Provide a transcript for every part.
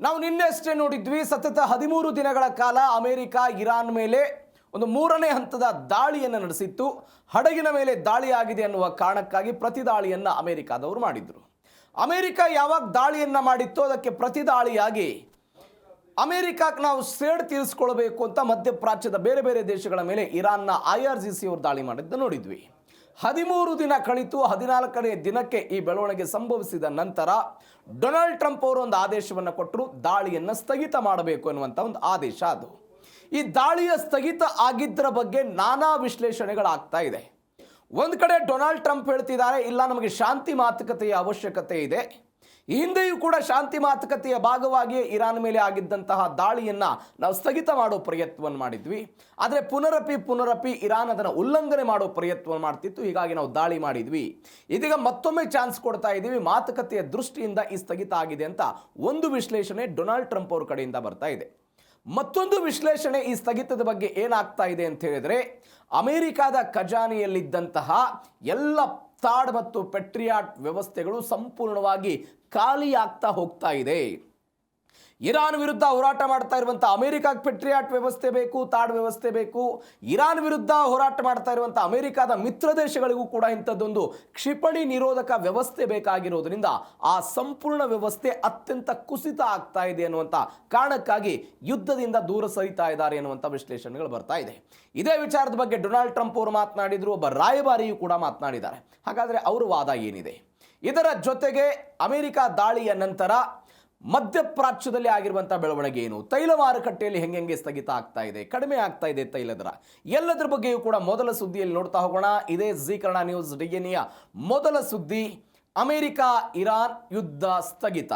ನಾವು ನಿನ್ನೆಷ್ಟೇ ನೋಡಿದ್ವಿ, ಸತತ 13 ದಿನಗಳ ಕಾಲ ಅಮೆರಿಕ ಇರಾನ್ ಮೇಲೆ ಒಂದು 3ನೇ ಹಂತದ ದಾಳಿಯನ್ನು ನಡೆಸಿತ್ತು. ಹಡಗಿನ ಮೇಲೆ ದಾಳಿಯಾಗಿದೆ ಅನ್ನುವ ಕಾರಣಕ್ಕಾಗಿ ಪ್ರತಿದಾಳಿಯನ್ನು ಅಮೆರಿಕಾದವರು ಮಾಡಿದ್ರು. ಅಮೆರಿಕ ಯಾವಾಗ ದಾಳಿಯನ್ನು ಮಾಡಿತ್ತೋ ಅದಕ್ಕೆ ಪ್ರತಿದಾಳಿಯಾಗಿ ಅಮೆರಿಕಕ್ಕೆ ನಾವು ಸೇಡ್ ತೀರಿಸ್ಕೊಳ್ಬೇಕು ಅಂತ ಮಧ್ಯಪ್ರಾಚ್ಯದ ಬೇರೆ ಬೇರೆ ದೇಶಗಳ ಮೇಲೆ ಇರಾನ್ನ IRGC ಅವರು ದಾಳಿ ಮಾಡಿದ್ದು ನೋಡಿದ್ವಿ. 13 ದಿನ ಕಳಿತು. 14ನೇ ದಿನಕ್ಕೆ ಈ ಬೆಳವಣಿಗೆ ಸಂಭವಿಸಿದ ನಂತರ ಡೊನಾಲ್ಡ್ ಟ್ರಂಪ್ ಅವರು ಒಂದು ಆದೇಶವನ್ನು ಕೊಟ್ಟರು, ದಾಳಿಯನ್ನು ಸ್ಥಗಿತ ಮಾಡಬೇಕು ಅನ್ನುವಂಥ ಒಂದು ಆದೇಶ. ಅದು ಈ ದಾಳಿಯ ಸ್ಥಗಿತ ಆಗಿದ್ದರ ಬಗ್ಗೆ ನಾನಾ ವಿಶ್ಲೇಷಣೆಗಳಾಗ್ತಾ ಇದೆ. ಒಂದು ಕಡೆ ಡೊನಾಲ್ಡ್ ಟ್ರಂಪ್ ಹೇಳ್ತಿದ್ದಾರೆ, ಇಲ್ಲ ನಮಗೆ ಶಾಂತಿ ಮಾತುಕತೆಯ ಅವಶ್ಯಕತೆ ಇದೆ. ಈ ಹಿಂದೆಯೂ ಕೂಡ ಶಾಂತಿ ಮಾತುಕತೆಯ ಭಾಗವಾಗಿ ಇರಾನ್ ಮೇಲೆ ಆಗಿದ್ದಂತಹ ದಾಳಿಯನ್ನು ನಾವು ಸ್ಥಗಿತ ಮಾಡೋ ಪ್ರಯತ್ನವನ್ನು ಮಾಡಿದ್ವಿ. ಆದರೆ ಪುನರಪಿ ಇರಾನ್ ಅದನ್ನು ಉಲ್ಲಂಘನೆ ಮಾಡೋ ಪ್ರಯತ್ನವನ್ನು ಮಾಡ್ತಿತ್ತು. ಹೀಗಾಗಿ ನಾವು ದಾಳಿ ಮಾಡಿದ್ವಿ. ಇದೀಗ ಮತ್ತೊಮ್ಮೆ ಚಾನ್ಸ್ ಕೊಡ್ತಾ ಇದ್ದೀವಿ, ಮಾತುಕತೆಯ ದೃಷ್ಟಿಯಿಂದ ಈ ಸ್ಥಗಿತ ಆಗಿದೆ ಅಂತ ಒಂದು ವಿಶ್ಲೇಷಣೆ ಡೊನಾಲ್ಡ್ ಟ್ರಂಪ್ ಅವ್ರ ಕಡೆಯಿಂದ ಬರ್ತಾ ಇದೆ. ಮತ್ತೊಂದು ವಿಶ್ಲೇಷಣೆ ಈ ಸ್ಥಗಿತದ ಬಗ್ಗೆ ಏನಾಗ್ತಾ ಇದೆ ಅಂತ ಹೇಳಿದ್ರೆ, ಅಮೆರಿಕದ ಖಜಾನೆಯಲ್ಲಿದ್ದಂತಹ ಎಲ್ಲ ಥಾಡ್ ಮತ್ತು ಪೆಟ್ರಿಯಾಟ್ ವ್ಯವಸ್ಥೆಗಳು ಸಂಪೂರ್ಣವಾಗಿ ಖಾಲಿಯಾಗ್ತಾ ಹೋಗ್ತಾ ಇದೆ. ಇರಾನ್ ವಿರುದ್ಧ ಹೋರಾಟ ಮಾಡ್ತಾ ಇರುವಂಥ ಅಮೆರಿಕಕ್ಕೆ ಪೆಟ್ರಿಯಾಟ್ ವ್ಯವಸ್ಥೆ ಬೇಕು, ಥಾಡ್ ವ್ಯವಸ್ಥೆ ಬೇಕು. ಇರಾನ್ ವಿರುದ್ಧ ಹೋರಾಟ ಮಾಡ್ತಾ ಇರುವಂಥ ಅಮೆರಿಕದ ಮಿತ್ರ ದೇಶಗಳಿಗೂ ಕೂಡ ಇಂಥದ್ದೊಂದು ಕ್ಷಿಪಣಿ ನಿರೋಧಕ ವ್ಯವಸ್ಥೆ ಬೇಕಾಗಿರೋದ್ರಿಂದ ಆ ಸಂಪೂರ್ಣ ವ್ಯವಸ್ಥೆ ಅತ್ಯಂತ ಕುಸಿತ ಆಗ್ತಾ ಇದೆ ಅನ್ನುವಂಥ ಕಾರಣಕ್ಕಾಗಿ ಯುದ್ಧದಿಂದ ದೂರ ಸರಿತಾ ಇದ್ದಾರೆ ಅನ್ನುವಂಥ ವಿಶ್ಲೇಷಣೆಗಳು ಬರ್ತಾ ಇದೆ. ಇದೇ ವಿಚಾರದ ಬಗ್ಗೆ ಡೊನಾಲ್ಡ್ ಟ್ರಂಪ್ ಅವರು ಮಾತನಾಡಿದ್ರು, ಒಬ್ಬ ರಾಯಭಾರಿಯೂ ಕೂಡ ಮಾತನಾಡಿದ್ದಾರೆ. ಹಾಗಾದರೆ ಅವರ ವಾದ ಏನಿದೆ? ಇದರ ಜೊತೆಗೆ ಅಮೆರಿಕ ದಾಳಿಯ ನಂತರ ಮಧ್ಯಪ್ರಾಚ್ಯದಲ್ಲಿ ಆಗಿರುವಂಥ ಬೆಳವಣಿಗೆ ಏನು, ತೈಲ ಮಾರುಕಟ್ಟೆಯಲ್ಲಿ ಹೆಂಗೆ ಸ್ಥಗಿತ ಆಗ್ತಾ ಇದೆ, ಕಡಿಮೆ ಆಗ್ತಾ ಇದೆ ತೈಲ ದರ, ಎಲ್ಲದರ ಬಗ್ಗೆಯೂ ಕೂಡ ಮೊದಲ ಸುದ್ದಿಯಲ್ಲಿ ನೋಡ್ತಾ ಹೋಗೋಣ. ಇದೇ ಜಿ ಕನ್ನಡ ನ್ಯೂಸ್ ಡಿಎನ್ಎಯ ಮೊದಲ ಸುದ್ದಿ, ಅಮೆರಿಕ ಇರಾನ್ ಯುದ್ಧ ಸ್ಥಗಿತ.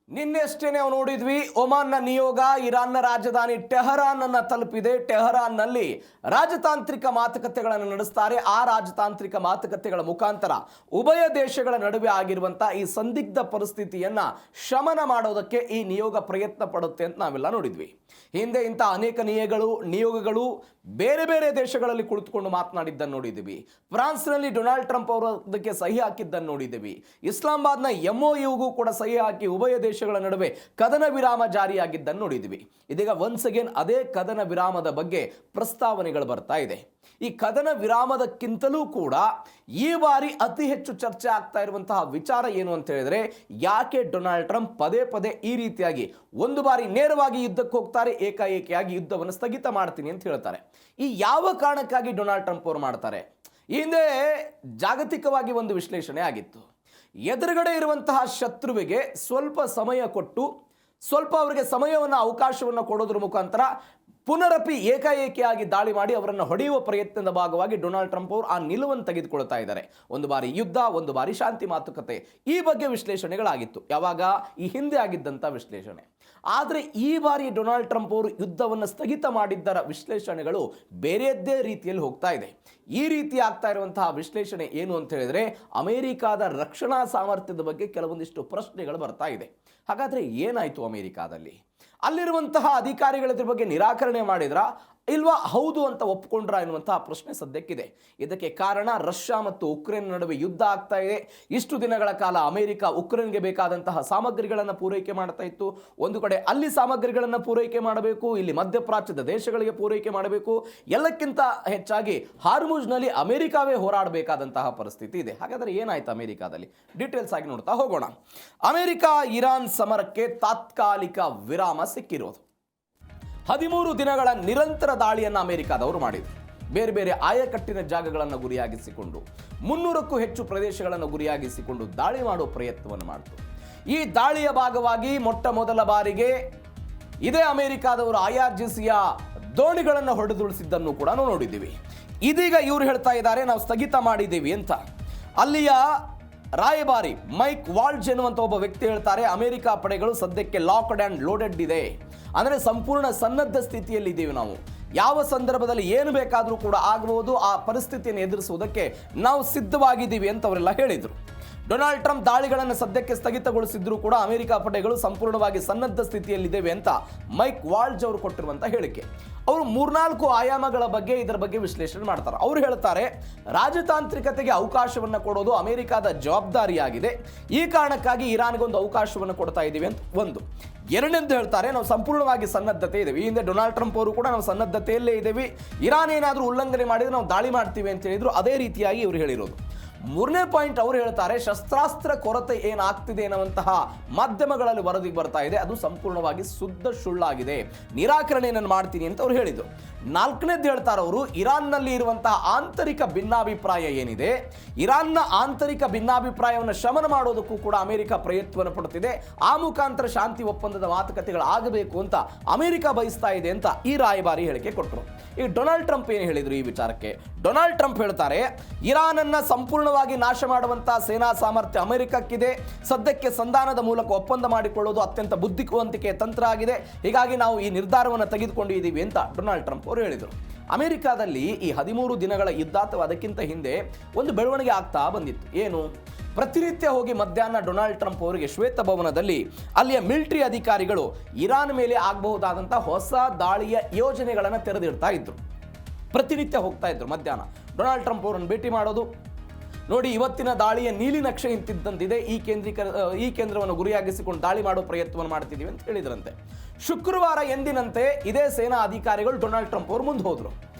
ನಿನ್ನೆಷ್ಟೇ ನಾವು ನೋಡಿದ್ವಿ, ಒಮಾನ್ನ ನಿಯೋಗ ಇರಾನ್ನ ರಾಜಧಾನಿ ಟೆಹರಾನ್ ಅನ್ನು ತಲುಪಿದೆ. ಟೆಹರಾನ್ನಲ್ಲಿ ರಾಜತಾಂತ್ರಿಕ ಮಾತುಕತೆಗಳನ್ನು ನಡೆಸ್ತಾರೆ. ಆ ರಾಜತಾಂತ್ರಿಕ ಮಾತುಕತೆಗಳ ಮುಖಾಂತರ ಉಭಯ ದೇಶಗಳ ನಡುವೆ ಆಗಿರುವಂಥ ಈ ಸಂದಿಗ್ಧ ಪರಿಸ್ಥಿತಿಯನ್ನು ಶಮನ ಮಾಡೋದಕ್ಕೆ ಈ ನಿಯೋಗ ಪ್ರಯತ್ನ ಪಡುತ್ತೆ ಅಂತ ನಾವೆಲ್ಲ ನೋಡಿದ್ವಿ. ಹಿಂದೆ ಇಂಥ ಅನೇಕ ನಿಯೋಗಗಳು ಬೇರೆ ಬೇರೆ ದೇಶಗಳಲ್ಲಿ ಕುಳಿತುಕೊಂಡು ಮಾತನಾಡಿದ್ದನ್ನು ನೋಡಿದ್ದೀವಿ. ಫ್ರಾನ್ಸ್ನಲ್ಲಿ ಡೊನಾಲ್ಡ್ ಟ್ರಂಪ್ ಅವರು ಅದಕ್ಕೆ ಸಹಿ ಹಾಕಿದ್ದನ್ನು ನೋಡಿದ್ದೀವಿ. ಇಸ್ಲಾಮಾಬಾದ್ನ MOUಗೂ ಕೂಡ ಸಹಿ ಹಾಕಿ ಉಭಯ ದೇಶಗಳ ನಡುವೆ ಕದನ ವಿರಾಮ ಜಾರಿಯಾಗಿದ್ದನ್ನು ನೋಡಿದ್ದೀವಿ. ಇದೀಗ ಒನ್ಸ್ ಅಗೇನ್ ಅದೇ ಕದನ ವಿರಾಮದ ಬಗ್ಗೆ ಪ್ರಸ್ತಾವನೆಗಳು ಬರ್ತಾ ಇದೆ. ಈ ಕದನ ವಿರಾಮದಕ್ಕಿಂತಲೂ ಕೂಡ ಈ ಬಾರಿ ಅತಿ ಹೆಚ್ಚು ಚರ್ಚೆ ಆಗ್ತಾ ಇರುವಂತಹ ವಿಚಾರ ಏನು ಅಂತ ಹೇಳಿದ್ರೆ, ಯಾಕೆ ಡೊನಾಲ್ಡ್ ಟ್ರಂಪ್ ಪದೇ ಪದೇ ಈ ರೀತಿಯಾಗಿ ಒಂದು ಬಾರಿ ನೇರವಾಗಿ ಯುದ್ಧಕ್ಕೆ ಹೋಗ್ತಾರೆ, ಏಕಾಏಕಿಯಾಗಿ ಯುದ್ಧವನ್ನು ಸ್ಥಗಿತ ಮಾಡ್ತೀನಿ ಅಂತ ಹೇಳ್ತಾರೆ. ಈ ಯಾವ ಕಾರಣಕ್ಕಾಗಿ ಡೊನಾಲ್ಡ್ ಟ್ರಂಪ್ ಅವರು ಮಾಡ್ತಾರೆ? ಈ ಹಿಂದೆ ಜಾಗತಿಕವಾಗಿ ಒಂದು ವಿಶ್ಲೇಷಣೆ ಆಗಿತ್ತು. ಎದುರುಗಡೆ ಇರುವಂತಹ ಶತ್ರುವಿಗೆ ಸ್ವಲ್ಪ ಸಮಯ ಕೊಟ್ಟು, ಸ್ವಲ್ಪ ಅವರಿಗೆ ಸಮಯವನ್ನು ಅವಕಾಶವನ್ನು ಕೊಡೋದ್ರ ಮುಖಾಂತರ ಪುನರಪಿ ಏಕಾಏಕಿಯಾಗಿ ದಾಳಿ ಮಾಡಿ ಅವರನ್ನು ಹೊಡೆಯುವ ಪ್ರಯತ್ನದ ಭಾಗವಾಗಿ ಡೊನಾಲ್ಡ್ ಟ್ರಂಪ್ ಅವರು ಆ ನಿಲುವನ್ನು ತೆಗೆದುಕೊಳ್ತಾ ಇದ್ದಾರೆ. ಒಂದು ಬಾರಿ ಯುದ್ಧ, ಒಂದು ಬಾರಿ ಶಾಂತಿ ಮಾತುಕತೆ, ಈ ಬಗ್ಗೆ ವಿಶ್ಲೇಷಣೆಗಳಾಗಿತ್ತು. ಯಾವಾಗ? ಈ ಹಿಂದೆ ಆಗಿದ್ದಂಥ ವಿಶ್ಲೇಷಣೆ. ಆದರೆ ಈ ಬಾರಿ ಡೊನಾಲ್ಡ್ ಟ್ರಂಪ್ ಅವರು ಯುದ್ಧವನ್ನು ಸ್ಥಗಿತ ಮಾಡಿದ್ದರ ವಿಶ್ಲೇಷಣೆಗಳು ಬೇರೆಯದ್ದೇ ರೀತಿಯಲ್ಲಿ ಹೋಗ್ತಾ ಇದೆ. ಈ ರೀತಿ ಆಗ್ತಾ ಇರುವಂತಹ ವಿಶ್ಲೇಷಣೆ ಏನು ಅಂತ ಹೇಳಿದ್ರೆ, ಅಮೆರಿಕದ ರಕ್ಷಣಾ ಸಾಮರ್ಥ್ಯದ ಬಗ್ಗೆ ಕೆಲವೊಂದಿಷ್ಟು ಪ್ರಶ್ನೆಗಳು ಬರ್ತಾ ಇದೆ. ಹಾಗಾದರೆ ಏನಾಯಿತು ಅಮೆರಿಕಾದಲ್ಲಿ? ಅಲ್ಲಿರುವಂತಹ ಅಧಿಕಾರಿಗಳ ಇದ್ರ ಬಗ್ಗೆ ನಿರಾಕರಣೆ ಮಾಡಿದ್ರಾ ಇಲ್ವಾ, ಹೌದು ಅಂತ ಒಪ್ಪಿಕೊಂಡ್ರ ಎನ್ನುವಂತಹ ಪ್ರಶ್ನೆ ಸದ್ಯಕ್ಕಿದೆ. ಇದಕ್ಕೆ ಕಾರಣ ರಷ್ಯಾ ಮತ್ತು ಉಕ್ರೇನ್ ನಡುವೆ ಯುದ್ಧ ಆಗ್ತಾ ಇದೆ. ಇಷ್ಟು ದಿನಗಳ ಕಾಲ ಅಮೆರಿಕ ಉಕ್ರೇನ್ಗೆ ಬೇಕಾದಂತಹ ಸಾಮಗ್ರಿಗಳನ್ನು ಪೂರೈಕೆ ಮಾಡ್ತಾ ಇತ್ತು. ಒಂದು ಕಡೆ ಅಲ್ಲಿ ಸಾಮಗ್ರಿಗಳನ್ನು ಪೂರೈಕೆ ಮಾಡಬೇಕು, ಇಲ್ಲಿ ಮಧ್ಯಪ್ರಾಚ್ಯದ ದೇಶಗಳಿಗೆ ಪೂರೈಕೆ ಮಾಡಬೇಕು. ಎಲ್ಲಕ್ಕಿಂತ ಹೆಚ್ಚಾಗಿ ಹಾರ್ಮುಜ್ನಲ್ಲಿ ಅಮೆರಿಕವೇ ಹೋರಾಡಬೇಕಾದಂತಹ ಪರಿಸ್ಥಿತಿ ಇದೆ. ಹಾಗಾದರೆ ಏನಾಯ್ತು ಅಮೆರಿಕಾದಲ್ಲಿ? ಡೀಟೇಲ್ಸ್ ಆಗಿ ನೋಡ್ತಾ ಹೋಗೋಣ. ಅಮೆರಿಕ ಇರಾನ್ ಸಮರಕ್ಕೆ ತಾತ್ಕಾಲಿಕ ವಿರಾಮ ಸಿಕ್ಕಿರೋದು. 13 ದಿನಗಳ ನಿರಂತರ ದಾಳಿಯನ್ನು ಅಮೆರಿಕಾದವರು ಮಾಡಿದರು. ಬೇರೆ ಬೇರೆ ಆಯಕಟ್ಟಿನ ಜಾಗಗಳನ್ನು ಗುರಿಯಾಗಿಸಿಕೊಂಡು 300ಕ್ಕೂ ಹೆಚ್ಚು ಪ್ರದೇಶಗಳನ್ನು ಗುರಿಯಾಗಿಸಿಕೊಂಡು ದಾಳಿ ಮಾಡುವ ಪ್ರಯತ್ನವನ್ನು ಮಾಡಿತು. ಈ ದಾಳಿಯ ಭಾಗವಾಗಿ ಮೊಟ್ಟ ಮೊದಲ ಬಾರಿಗೆ ಇದೇ ಅಮೆರಿಕಾದವರು IRGCಯ ದೋಣಿಗಳನ್ನು ಹೊಡೆದುಳಿಸಿದ್ದನ್ನು ಕೂಡ ನೋಡಿದ್ದೀವಿ. ಇದೀಗ ಇವರು ಹೇಳ್ತಾ ಇದ್ದಾರೆ, ನಾವು ಸ್ಥಗಿತ ಮಾಡಿದ್ದೀವಿ ಅಂತ. ಅಲ್ಲಿಯ ರಾಯಭಾರಿ ಮೈಕ್ ವಾಲ್ಜ್ ಎನ್ನುವಂಥ ಒಬ್ಬ ವ್ಯಕ್ತಿ ಹೇಳ್ತಾರೆ, ಅಮೆರಿಕ ಪಡೆಗಳು ಸದ್ಯಕ್ಕೆ ಲಾಕ್ಡ್ ಆ್ಯಂಡ್ ಲೋಡೆಡ್ ಇದೆ. ಅಂದರೆ ಸಂಪೂರ್ಣ ಸನ್ನದ್ಧ ಸ್ಥಿತಿಯಲ್ಲಿ ಇದ್ದೀವಿ ನಾವು. ಯಾವ ಸಂದರ್ಭದಲ್ಲಿ ಏನು ಬೇಕಾದರೂ ಕೂಡ ಆಗಬಹುದು, ಆ ಪರಿಸ್ಥಿತಿಯನ್ನು ಎದುರಿಸುವುದಕ್ಕೆ ನಾವು ಸಿದ್ಧವಾಗಿದ್ದೀವಿ ಅಂತ ಅವರೆಲ್ಲ ಹೇಳಿದರು. ಡೊನಾಲ್ಡ್ ಟ್ರಂಪ್ ದಾಳಿಗಳನ್ನು ಸದ್ಯಕ್ಕೆ ಸ್ಥಗಿತಗೊಳಿಸಿದ್ರು ಕೂಡ ಅಮೆರಿಕ ಪಡೆಗಳು ಸಂಪೂರ್ಣವಾಗಿ ಸನ್ನದ್ಧ ಸ್ಥಿತಿಯಲ್ಲಿದ್ದೇವೆ ಅಂತ ಮೈಕ್ ವಾಲ್ಜ್ ಅವರು ಕೊಟ್ಟಿರುವಂತ ಹೇಳಿಕೆ. ಅವರು 3-4 ಆಯಾಮಗಳ ಬಗ್ಗೆ ಇದರ ಬಗ್ಗೆ ವಿಶ್ಲೇಷಣೆ ಮಾಡ್ತಾರೆ. ಅವರು ಹೇಳ್ತಾರೆ, ರಾಜತಾಂತ್ರಿಕತೆಗೆ ಅವಕಾಶವನ್ನು ಕೊಡೋದು ಅಮೆರಿಕದ ಜವಾಬ್ದಾರಿಯಾಗಿದೆ. ಈ ಕಾರಣಕ್ಕಾಗಿ ಇರಾನ್ಗೊಂದು ಅವಕಾಶವನ್ನು ಕೊಡ್ತಾ ಇದ್ದೀವಿ ಅಂತ ಒಂದು. ಎರಡನೇದು ಹೇಳ್ತಾರೆ, ನಾವು ಸಂಪೂರ್ಣವಾಗಿ ಸನ್ನದ್ಧತೆ ಇದ್ದೇವೆ. ಈ ಹಿಂದೆ ಡೊನಾಲ್ಡ್ ಟ್ರಂಪ್ ಅವರು ಕೂಡ ನಾವು ಸನ್ನದ್ಧತೆಯಲ್ಲೇ ಇದ್ದೇವೆ, ಇರಾನ್ ಏನಾದರೂ ಉಲ್ಲಂಘನೆ ಮಾಡಿದ್ರೆ ನಾವು ದಾಳಿ ಮಾಡ್ತೀವಿ ಅಂತ ಹೇಳಿದ್ರು. ಅದೇ ರೀತಿಯಾಗಿ ಇವರು ಹೇಳಿರೋದು. ಮೂರನೇ ಪಾಯಿಂಟ್ ಅವರು ಹೇಳ್ತಾರೆ, ಶಸ್ತ್ರಾಸ್ತ್ರ ಕೊರತೆ ಏನಾಗ್ತಿದೆ ಎನ್ನುವಂತಹ ಮಾಧ್ಯಮಗಳಲ್ಲಿ ವರದಿ ಬರ್ತಾ ಇದೆ, ಅದು ಸಂಪೂರ್ಣವಾಗಿ ಶುದ್ಧ ಸುಳ್ಳಾಗಿದೆ, ನಿರಾಕರಣೆಯನ್ನು ಮಾಡ್ತೀನಿ ಅಂತ ಅವ್ರು ಹೇಳಿದ್ರು. ನಾಲ್ಕನೇದು ಹೇಳ್ತಾರೆ ಅವರು, ಇರಾನ್ನಲ್ಲಿ ಇರುವಂತಹ ಆಂತರಿಕ ಭಿನ್ನಾಭಿಪ್ರಾಯ ಏನಿದೆ, ಇರಾನ್ನ ಆಂತರಿಕ ಭಿನ್ನಾಭಿಪ್ರಾಯವನ್ನು ಶಮನ ಮಾಡೋದಕ್ಕೂ ಕೂಡ ಅಮೆರಿಕ ಪ್ರಯತ್ನವನ್ನು ಪಡುತ್ತಿದೆ. ಆ ಮುಖಾಂತರ ಶಾಂತಿ ಒಪ್ಪಂದದ ಮಾತುಕತೆಗಳು ಆಗಬೇಕು ಅಂತ ಅಮೆರಿಕ ಬಯಸ್ತಾ ಇದೆ ಅಂತ ಈ ರಾಯಭಾರಿ ಹೇಳಿಕೆ ಕೊಟ್ಟರು. ಈಗ ಡೊನಾಲ್ಡ್ ಟ್ರಂಪ್ ಏನು ಹೇಳಿದ್ರು ಈ ವಿಚಾರಕ್ಕೆ? ಡೊನಾಲ್ಡ್ ಟ್ರಂಪ್ ಹೇಳ್ತಾರೆ, ಇರಾನನ್ನ ಸಂಪೂರ್ಣವಾಗಿ ನಾಶ ಮಾಡುವಂತಹ ಸೇನಾ ಸಾಮರ್ಥ್ಯ ಅಮೆರಿಕಕ್ಕಿದೆ. ಸದ್ಯಕ್ಕೆ ಸಂಧಾನದ ಮೂಲಕ ಒಪ್ಪಂದ ಮಾಡಿಕೊಳ್ಳೋದು ಅತ್ಯಂತ ಬುದ್ಧಿವಂತಿಕೆಯ ತಂತ್ರ ಆಗಿದೆ. ಹೀಗಾಗಿ ನಾವು ಈ ನಿರ್ಧಾರವನ್ನು ತೆಗೆದುಕೊಂಡಿದ್ದೀವಿ ಅಂತ ಡೊನಾಲ್ಡ್ ಟ್ರಂಪ್ ಅವರು ಹೇಳಿದರು. ಅಮೆರಿಕಾದಲ್ಲಿ ಈ 13 ದಿನಗಳ ಯುದ್ಧ ಅಥವಾ ಅದಕ್ಕಿಂತ ಹಿಂದೆ ಒಂದು ಬೆಳವಣಿಗೆ ಆಗ್ತಾ ಬಂದಿತ್ತು. ಏನು? ಪ್ರತಿನಿತ್ಯ ಹೋಗಿ ಮಧ್ಯಾಹ್ನ ಡೊನಾಲ್ಡ್ ಟ್ರಂಪ್ ಅವರಿಗೆ ಶ್ವೇತಭವನದಲ್ಲಿ ಅಲ್ಲಿಯ ಮಿಲಿಟರಿ ಅಧಿಕಾರಿಗಳು ಇರಾನ್ ಮೇಲೆ ಆಗಬಹುದಾದಂತಹ ಹೊಸ ದಾಳಿಯ ಯೋಜನೆಗಳನ್ನು ತೆರೆದಿಡ್ತಾ ಇದ್ರು. ಪ್ರತಿನಿತ್ಯ ಹೋಗ್ತಾ ಇದ್ರು ಮಧ್ಯಾಹ್ನ ಡೊನಾಲ್ಡ್ ಟ್ರಂಪ್ ಅವರನ್ನು ಭೇಟಿ ಮಾಡೋದು. ನೋಡಿ, ಇವತ್ತಿನ ದಾಳಿಯ ನೀಲಿ ನಕ್ಷೆ ಇಂತಿದ್ದಂತಿದೆ, ಈ ಕೇಂದ್ರವನ್ನು ಗುರಿಯಾಗಿಸಿಕೊಂಡು ದಾಳಿ ಮಾಡೋ ಪ್ರಯತ್ನವನ್ನು ಮಾಡ್ತಿದ್ದೀವಿ ಅಂತ ಹೇಳಿದ್ರಂತೆ. ಶುಕ್ರವಾರ ಎಂದಿನಂತೆ ಇದೇ ಸೇನಾ ಅಧಿಕಾರಿಗಳು ಡೊನಾಲ್ಡ್ ಟ್ರಂಪ್ ಅವರು ಮುಂದೆ ಹೋದ್ರು.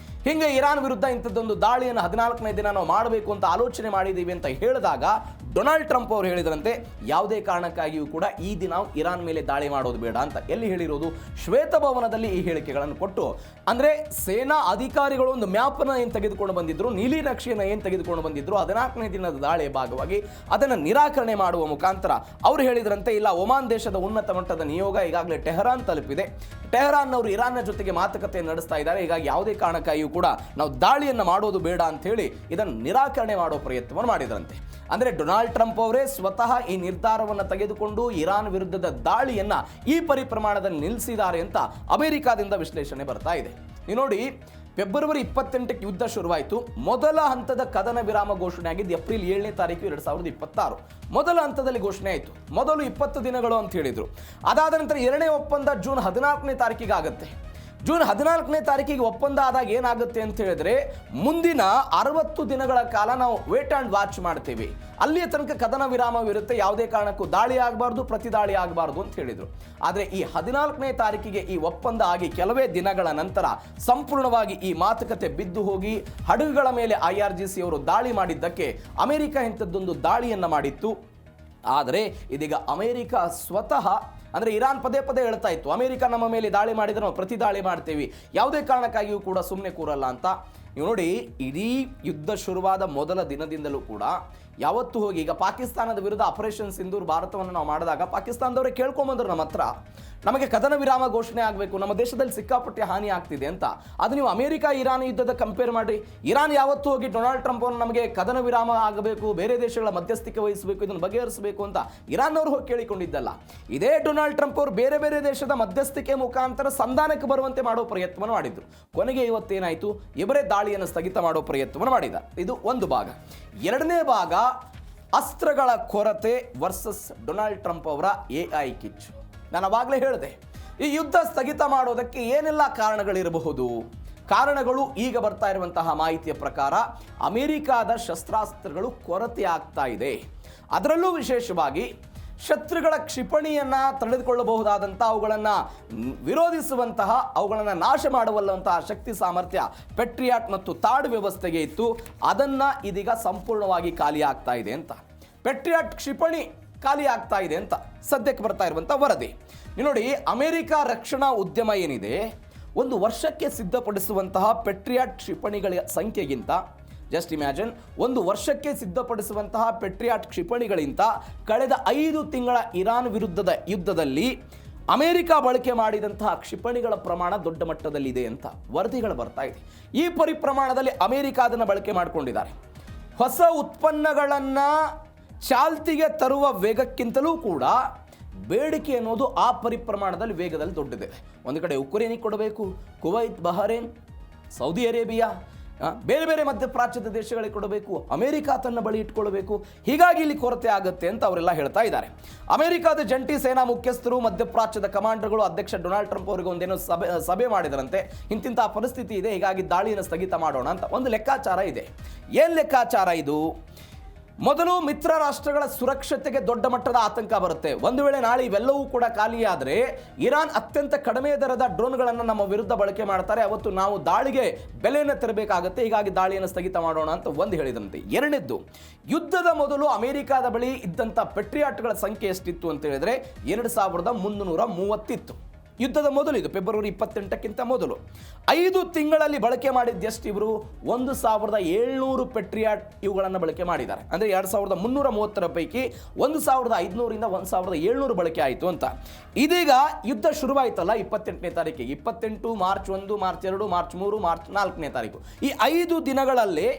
ಹಿಂಗೆ ಇರಾನ್ ವಿರುದ್ಧ ಇಂಥದ್ದೊಂದು ದಾಳಿಯನ್ನು 14ನೇ ದಿನ ನಾವು ಮಾಡಬೇಕು ಅಂತ ಆಲೋಚನೆ ಮಾಡಿದ್ದೀವಿ ಅಂತ ಹೇಳಿದಾಗ ಡೊನಾಲ್ಡ್ ಟ್ರಂಪ್ ಅವರು ಹೇಳಿದ್ರಂತೆ, ಯಾವುದೇ ಕಾರಣಕ್ಕಾಗಿಯೂ ಕೂಡ ಈ ದಿನ ಇರಾನ್ ಮೇಲೆ ದಾಳಿ ಮಾಡೋದು ಬೇಡ ಅಂತ. ಎಲ್ಲಿ ಹೇಳಿರೋದು? ಶ್ವೇತಭವನದಲ್ಲಿ ಈ ಹೇಳಿಕೆಗಳನ್ನು ಕೊಟ್ಟು. ಅಂದರೆ ಸೇನಾ ಅಧಿಕಾರಿಗಳು ಒಂದು ಮ್ಯಾಪನ್ನು ಏನು ತೆಗೆದುಕೊಂಡು ಬಂದಿದ್ರು, ನೀಲಿ ನಕ್ಷೆಯನ್ನು ಏನು ತೆಗೆದುಕೊಂಡು ಬಂದಿದ್ರು, 14ನೇ ದಿನದ ದಾಳಿಯ ಭಾಗವಾಗಿ ಅದನ್ನು ನಿರಾಕರಣೆ ಮಾಡುವ ಮುಖಾಂತರ ಅವರು ಹೇಳಿದ್ರಂತೆ, ಇಲ್ಲ, ಒಮಾನ್ ದೇಶದ ಉನ್ನತ ಮಟ್ಟದ ನಿಯೋಗ ಈಗಾಗಲೇ ಟೆಹರಾನ್ ತಲುಪಿದೆ, ಟೆಹರಾನ್ ಅವರು ಇರಾನ್ನ ಜೊತೆಗೆ ಮಾತುಕತೆ ನಡೆಸ್ತಾ ಇದ್ದಾರೆ, ಹೀಗಾಗಿ ಯಾವುದೇ ಕಾರಣಕ್ಕಾಗಿಯೂ ಕೂಡ ನಾವು ದಾಳಿಯನ್ನು ಮಾಡೋದು ಬೇಡ ಅಂತ ಹೇಳಿ ಇದನ್ನು ನಿರಾಕರಣೆ ಮಾಡೋ ಪ್ರಯತ್ನವನ್ನು ಮಾಡಿದ್ರಂತೆ. ಅಂದರೆ ಡೊನಾಲ್ಡ್ ಟ್ರಂಪ್ ಅವರೇ ಸ್ವತಃ ಈ ನಿರ್ಧಾರವನ್ನು ತೆಗೆದುಕೊಂಡು ಇರಾನ್ ವಿರುದ್ಧದ ದಾಳಿಯನ್ನ ಈ ಪರಿಪ್ರಮಾಣದಲ್ಲಿ ನಿಲ್ಲಿಸಿದ್ದಾರೆ ಅಂತ ಅಮೆರಿಕಾದಿಂದ ವಿಶ್ಲೇಷಣೆ ಬರ್ತಾ ಇದೆ. ನೀವು ನೋಡಿ, ಫೆಬ್ರವರಿ 28ಕ್ಕೆ ಯುದ್ಧ ಶುರುವಾಯಿತು. ಮೊದಲ ಹಂತದ ಕದನ ವಿರಾಮ ಘೋಷಣೆ ಆಗಿದ್ದು ಏಪ್ರಿಲ್ 7ನೇ ತಾರೀಕು 2026. ಮೊದಲ ಹಂತದಲ್ಲಿ ಘೋಷಣೆ ಆಯಿತು. ಮೊದಲು 20 ದಿನಗಳು ಅಂತ ಹೇಳಿದ್ರು. ಅದಾದ ನಂತರ ಎರಡನೇ ಒಪ್ಪಂದ ಜೂನ್ 14ನೇ ತಾರೀಕಿಗೆ ಆಗುತ್ತೆ. ಜೂನ್ 14ನೇ ತಾರೀಕಿಗೆ ಒಪ್ಪಂದ ಆದಾಗ ಏನಾಗುತ್ತೆ ಅಂತ ಹೇಳಿದ್ರೆ, ಮುಂದಿನ 60 ದಿನಗಳ ಕಾಲ ನಾವು ವೇಟ್ ಆ್ಯಂಡ್ ವಾಚ್ ಮಾಡ್ತೀವಿ, ಅಲ್ಲಿಯ ತನಕ ಕದನ ವಿರಾಮವಿರುತ್ತೆ, ಯಾವುದೇ ಕಾರಣಕ್ಕೂ ದಾಳಿ ಆಗಬಾರ್ದು, ಪ್ರತಿ ದಾಳಿ ಆಗಬಾರ್ದು ಅಂತ ಹೇಳಿದರು. ಆದರೆ ಈ 14ನೇ ತಾರೀಕಿಗೆ ಈ ಒಪ್ಪಂದ ಆಗಿ ಕೆಲವೇ ದಿನಗಳ ನಂತರ ಸಂಪೂರ್ಣವಾಗಿ ಈ ಮಾತುಕತೆ ಬಿದ್ದು ಹೋಗಿ ಹಡಗುಗಳ ಮೇಲೆ IRGC ಅವರು ದಾಳಿ ಮಾಡಿದ್ದಕ್ಕೆ ಅಮೆರಿಕ ಇಂಥದ್ದೊಂದು ದಾಳಿಯನ್ನು ಮಾಡಿತ್ತು. ಆದರೆ ಇದೀಗ ಅಮೆರಿಕ ಸ್ವತಃ, ಅಂದರೆ ಇರಾನ್ ಪದೇ ಪದೇ ಹೇಳ್ತಾ ಇತ್ತು, ಅಮೆರಿಕ ನಮ್ಮ ಮೇಲೆ ದಾಳಿ ಮಾಡಿದರೆ ನಾವು ಪ್ರತಿ ದಾಳಿ ಮಾಡ್ತೀವಿ, ಯಾವುದೇ ಕಾರಣಕ್ಕಾಗಿಯೂ ಕೂಡ ಸುಮ್ಮನೆ ಕೂರಲ್ಲ ಅಂತ. ನೀವು ನೋಡಿ, ಇಡೀ ಯುದ್ಧ ಶುರುವಾದ ಮೊದಲ ದಿನದಿಂದಲೂ ಕೂಡ ಯಾವತ್ತು ಹೋಗಿ, ಈಗ ಪಾಕಿಸ್ತಾನದ ವಿರುದ್ಧ ಆಪರೇಷನ್ ಸಿಂಧೂರ್ ಭಾರತವನ್ನು ನಾವು ಮಾಡಿದಾಗ ಪಾಕಿಸ್ತಾನದವರೇ ಕೇಳ್ಕೊಂಬಂದ್ರು ನಮ್ಮ ಹತ್ರ, ನಮಗೆ ಕದನ ವಿರಾಮ ಘೋಷಣೆ ಆಗಬೇಕು, ನಮ್ಮ ದೇಶದಲ್ಲಿ ಸಿಕ್ಕಾಪಟ್ಟೆ ಹಾನಿ ಆಗ್ತಿದೆ ಅಂತ. ಅದು ನೀವು ಅಮೆರಿಕ ಇರಾನ್ ಯುದ್ಧದ ಕಂಪೇರ್ ಮಾಡಿ, ಇರಾನ್ ಯಾವತ್ತು ಹೋಗಿ ಡೊನಾಲ್ಡ್ ಟ್ರಂಪ್ ಅವರು ನಮಗೆ ಕದನ ವಿರಾಮ ಆಗಬೇಕು, ಬೇರೆ ದೇಶಗಳ ಮಧ್ಯಸ್ಥಿಕೆ ವಹಿಸಬೇಕು, ಇದನ್ನು ಬಗೆಹರಿಸಬೇಕು ಅಂತ ಇರಾನ್ನವರು ಹೋಗಿ ಕೇಳಿಕೊಂಡಿದ್ದಲ್ಲ. ಇದೇ ಡೊನಾಲ್ಡ್ ಟ್ರಂಪ್ ಅವರು ಬೇರೆ ಬೇರೆ ದೇಶದ ಮಧ್ಯಸ್ಥಿಕೆ ಮುಖಾಂತರ ಸಂಧಾನಕ್ಕೆ ಬರುವಂತೆ ಮಾಡೋ ಪ್ರಯತ್ನವನ್ನು ಮಾಡಿದ್ರು. ಕೊನೆಗೆ ಇವತ್ತೇನಾಯಿತು, ಇವರೇ ದಾಳಿಯನ್ನು ಸ್ಥಗಿತ ಮಾಡೋ ಪ್ರಯತ್ನವನ್ನು ಮಾಡಿದ. ಇದು ಒಂದು ಭಾಗ. ಎರಡನೇ ಭಾಗ, ಅಸ್ತ್ರಗಳ ಕೊರತೆ ವರ್ಸಸ್ ಡೊನಾಲ್ಡ್ ಟ್ರಂಪ್ ಅವರ AI ಕಿಚ್ಚು. ನಾನು ಅವಾಗಲೇ ಹೇಳಿದೆ, ಈ ಯುದ್ಧ ಸ್ಥಗಿತ ಮಾಡೋದಕ್ಕೆ ಏನೆಲ್ಲ ಕಾರಣಗಳಿರಬಹುದು. ಕಾರಣಗಳು ಈಗ ಬರ್ತಾ ಇರುವಂತಹ ಮಾಹಿತಿಯ ಪ್ರಕಾರ ಅಮೆರಿಕಾದ ಶಸ್ತ್ರಾಸ್ತ್ರಗಳು ಕೊರತೆ ಆಗ್ತಾ ಇದೆ. ಅದರಲ್ಲೂ ವಿಶೇಷವಾಗಿ ಶತ್ರುಗಳ ಕ್ಷಿಪಣಿಯನ್ನು ತಡೆದುಕೊಳ್ಳಬಹುದಾದಂಥ, ಅವುಗಳನ್ನು ವಿರೋಧಿಸುವಂತಹ, ಅವುಗಳನ್ನು ನಾಶ ಮಾಡುವಂತಹ ಶಕ್ತಿ ಸಾಮರ್ಥ್ಯ ಪೆಟ್ರಿಯಾಟ್ ಮತ್ತು ತಾಡ್ ವ್ಯವಸ್ಥೆಗೆ ಇತ್ತು. ಅದನ್ನು ಇದೀಗ ಸಂಪೂರ್ಣವಾಗಿ ಖಾಲಿ ಆಗ್ತಾ ಇದೆ ಅಂತ, ಪೆಟ್ರಿಯಾಟ್ ಕ್ಷಿಪಣಿ ಖಾಲಿ ಆಗ್ತಾ ಇದೆ ಅಂತ ಸದ್ಯಕ್ಕೆ ಬರ್ತಾ ಇರುವಂಥ ವರದಿ. ನೀವು ನೋಡಿ, ಅಮೆರಿಕ ರಕ್ಷಣಾ ಉದ್ಯಮ ಏನಿದೆ, ಒಂದು ವರ್ಷಕ್ಕೆ ಸಿದ್ಧಪಡಿಸುವಂತಹ ಪೆಟ್ರಿಯಾಟ್ ಕ್ಷಿಪಣಿಗಳ ಸಂಖ್ಯೆಗಿಂತ, ಜಸ್ಟ್ ಇಮ್ಯಾಜಿನ್, ಒಂದು ವರ್ಷಕ್ಕೆ ಸಿದ್ಧಪಡಿಸುವಂತಹ ಪೆಟ್ರಿಯಾಟ್ ಕ್ಷಿಪಣಿಗಳಿಂದ ಕಳೆದ 5 ತಿಂಗಳ ಇರಾನ್ ವಿರುದ್ಧದ ಯುದ್ಧದಲ್ಲಿ ಅಮೆರಿಕ ಬಳಕೆ ಮಾಡಿದಂತಹ ಕ್ಷಿಪಣಿಗಳ ಪ್ರಮಾಣ ದೊಡ್ಡ ಮಟ್ಟದಲ್ಲಿದೆ ಅಂತ ವರದಿಗಳು ಬರ್ತಾ ಇದೆ. ಈ ಪರಿಪ್ರಮಾಣದಲ್ಲಿ ಅಮೆರಿಕ ಅದನ್ನು ಬಳಕೆ ಮಾಡಿಕೊಂಡಿದ್ದಾರೆ. ಹೊಸ ಉತ್ಪನ್ನಗಳನ್ನು ಚಾಲ್ತಿಗೆ ತರುವ ವೇಗಕ್ಕಿಂತಲೂ ಕೂಡ ಬೇಡಿಕೆ ಅನ್ನೋದು ಆ ಪರಿಪ್ರಮಾಣದಲ್ಲಿ ವೇಗದಲ್ಲಿ ದೊಡ್ಡದಿದೆ. ಒಂದು ಕಡೆ ಉಕ್ರೇನಿಗೆ ಕೊಡಬೇಕು, ಕುವೈತ್, ಬಹರೇನ್, ಸೌದಿ ಅರೇಬಿಯಾ, ಬೇರೆ ಬೇರೆ ಮಧ್ಯಪ್ರಾಚ್ಯದ ದೇಶಗಳಿಗೆ ಕೊಡಬೇಕು, ಅಮೆರಿಕ ತನ್ನ ಬಳಿ ಇಟ್ಕೊಳ್ಬೇಕು. ಹೀಗಾಗಿ ಇಲ್ಲಿ ಕೊರತೆ ಆಗುತ್ತೆ ಅಂತ ಅವರೆಲ್ಲ ಹೇಳ್ತಾ ಇದ್ದಾರೆ. ಅಮೆರಿಕದ ಜಂಟಿ ಸೇನಾ ಮುಖ್ಯಸ್ಥರು ಮಧ್ಯಪ್ರಾಚ್ಯದ ಕಮಾಂಡರ್ಗಳು ಅಧ್ಯಕ್ಷ ಡೊನಾಲ್ಡ್ ಟ್ರಂಪ್ ಅವರಿಗೆ ಒಂದೇನೋ ಸಭೆ ಮಾಡಿದರಂತೆ. ಇಂತಿಂತಹ ಪರಿಸ್ಥಿತಿ ಇದೆ, ಹೀಗಾಗಿ ದಾಳಿಯನ್ನು ಸ್ಥಗಿತ ಮಾಡೋಣ ಅಂತ ಒಂದು ಲೆಕ್ಕಾಚಾರ ಇದೆ. ಏನು ಲೆಕ್ಕಾಚಾರ ಇದು? ಮೊದಲು ಮಿತ್ರ ರಾಷ್ಟ್ರಗಳ ಸುರಕ್ಷತೆಗೆ ದೊಡ್ಡ ಮಟ್ಟದ ಆತಂಕ ಬರುತ್ತೆ. ಒಂದು ವೇಳೆ ನಾಳೆ ಇವೆಲ್ಲವೂ ಕೂಡ ಖಾಲಿಯಾದರೆ ಇರಾನ್ ಅತ್ಯಂತ ಕಡಿಮೆ ದರದ ಡ್ರೋನ್ಗಳನ್ನು ನಮ್ಮ ವಿರುದ್ಧ ಬಳಕೆ ಮಾಡ್ತಾರೆ, ಅವತ್ತು ನಾವು ದಾಳಿಗೆ ಬೆಲೆಯನ್ನು ತೆರಬೇಕಾಗುತ್ತೆ, ಹೀಗಾಗಿ ದಾಳಿಯನ್ನು ಸ್ಥಗಿತ ಮಾಡೋಣ ಅಂತ ಒಂದು ಹೇಳಿದಂತೆ. ಎರಡನೇದ್ದು, ಯುದ್ಧದ ಮೊದಲು ಅಮೆರಿಕದ ಬಳಿ ಇದ್ದಂಥ ಪೆಟ್ರಿಯಾಟ್ಗಳ ಸಂಖ್ಯೆ ಎಷ್ಟಿತ್ತು ಅಂತ ಹೇಳಿದ್ರೆ 2330 ಇತ್ತು. ಯುದ್ಧದ ಮೊದಲು, ಇದು ಫೆಬ್ರವರಿ 28ಕ್ಕಿಂತ ಮೊದಲು 5 ತಿಂಗಳಲ್ಲಿ ಬಳಕೆ ಮಾಡಿದ್ದೆಷ್ಟು ಇವರು 1700 ಪೆಟ್ರಿಯಾಟ್ ಇವುಗಳನ್ನು ಬಳಕೆ ಮಾಡಿದ್ದಾರೆ. ಅಂದರೆ 2330 ಪೈಕಿ 1500ರಿಂದ 1700 ಬಳಕೆ ಆಯಿತು ಅಂತ. ಇದೀಗ ಯುದ್ಧ ಶುರುವಾಯಿತಲ್ಲ 28ನೇ ತಾರೀಕಿಗೆ, 28 ಮಾರ್ಚ್ 1 ಮಾರ್ಚ್ 2 ಮಾರ್ಚ್ 3 ಮಾರ್ಚ್ 4ನೇ ತಾರೀಕು, ಈ 5 ದಿನಗಳಲ್ಲಿ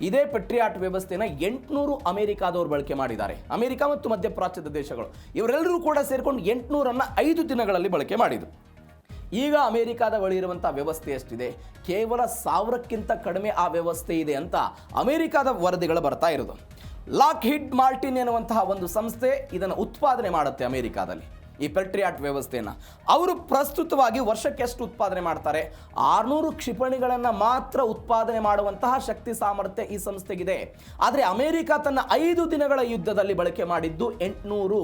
ಇದೇ ಪೆಟ್ರಿಯಾಟ್ ವ್ಯವಸ್ಥೆನ 800 ಅಮೆರಿಕಾದವರು ಬಳಕೆ ಮಾಡಿದ್ದಾರೆ. ಅಮೆರಿಕ ಮತ್ತು ಮಧ್ಯಪ್ರಾಚ್ಯದ ದೇಶಗಳು ಇವರೆಲ್ಲರೂ ಕೂಡ ಸೇರಿಕೊಂಡು 800ಅನ್ನು 5 ದಿನಗಳಲ್ಲಿ ಬಳಕೆ ಮಾಡಿದರು. ಈಗ ಅಮೆರಿಕದ ಬಳಿ ಇರುವಂಥ ವ್ಯವಸ್ಥೆ ಎಷ್ಟಿದೆ? ಕೇವಲ 1000ಕ್ಕಿಂತ ಕಡಿಮೆ ಆ ವ್ಯವಸ್ಥೆ ಇದೆ ಅಂತ ಅಮೆರಿಕದ ವರದಿಗಳು ಬರ್ತಾ ಇರೋದು. ಲಾಕ್ಹೀಡ್ ಮಾರ್ಟಿನ್ ಎನ್ನುವಂತಹ ಒಂದು ಸಂಸ್ಥೆ ಇದನ್ನು ಉತ್ಪಾದನೆ ಮಾಡುತ್ತೆ ಅಮೆರಿಕಾದಲ್ಲಿ, ಈ ಪೆಟ್ರಿಯಾಟ್ ವ್ಯವಸ್ಥೆಯನ್ನು. ಅವರು ಪ್ರಸ್ತುತವಾಗಿ ವರ್ಷಕ್ಕೆ ಎಷ್ಟು ಉತ್ಪಾದನೆ ಮಾಡ್ತಾರೆ? 600 ಕ್ಷಿಪಣಿಗಳನ್ನು ಮಾತ್ರ ಉತ್ಪಾದನೆ ಮಾಡುವಂತಹ ಶಕ್ತಿ ಸಾಮರ್ಥ್ಯ ಈ ಸಂಸ್ಥೆಗಿದೆ. ಆದರೆ ಅಮೆರಿಕ ತನ್ನ 5 ದಿನಗಳ ಯುದ್ಧದಲ್ಲಿ ಬಳಕೆ ಮಾಡಿದ್ದು 800.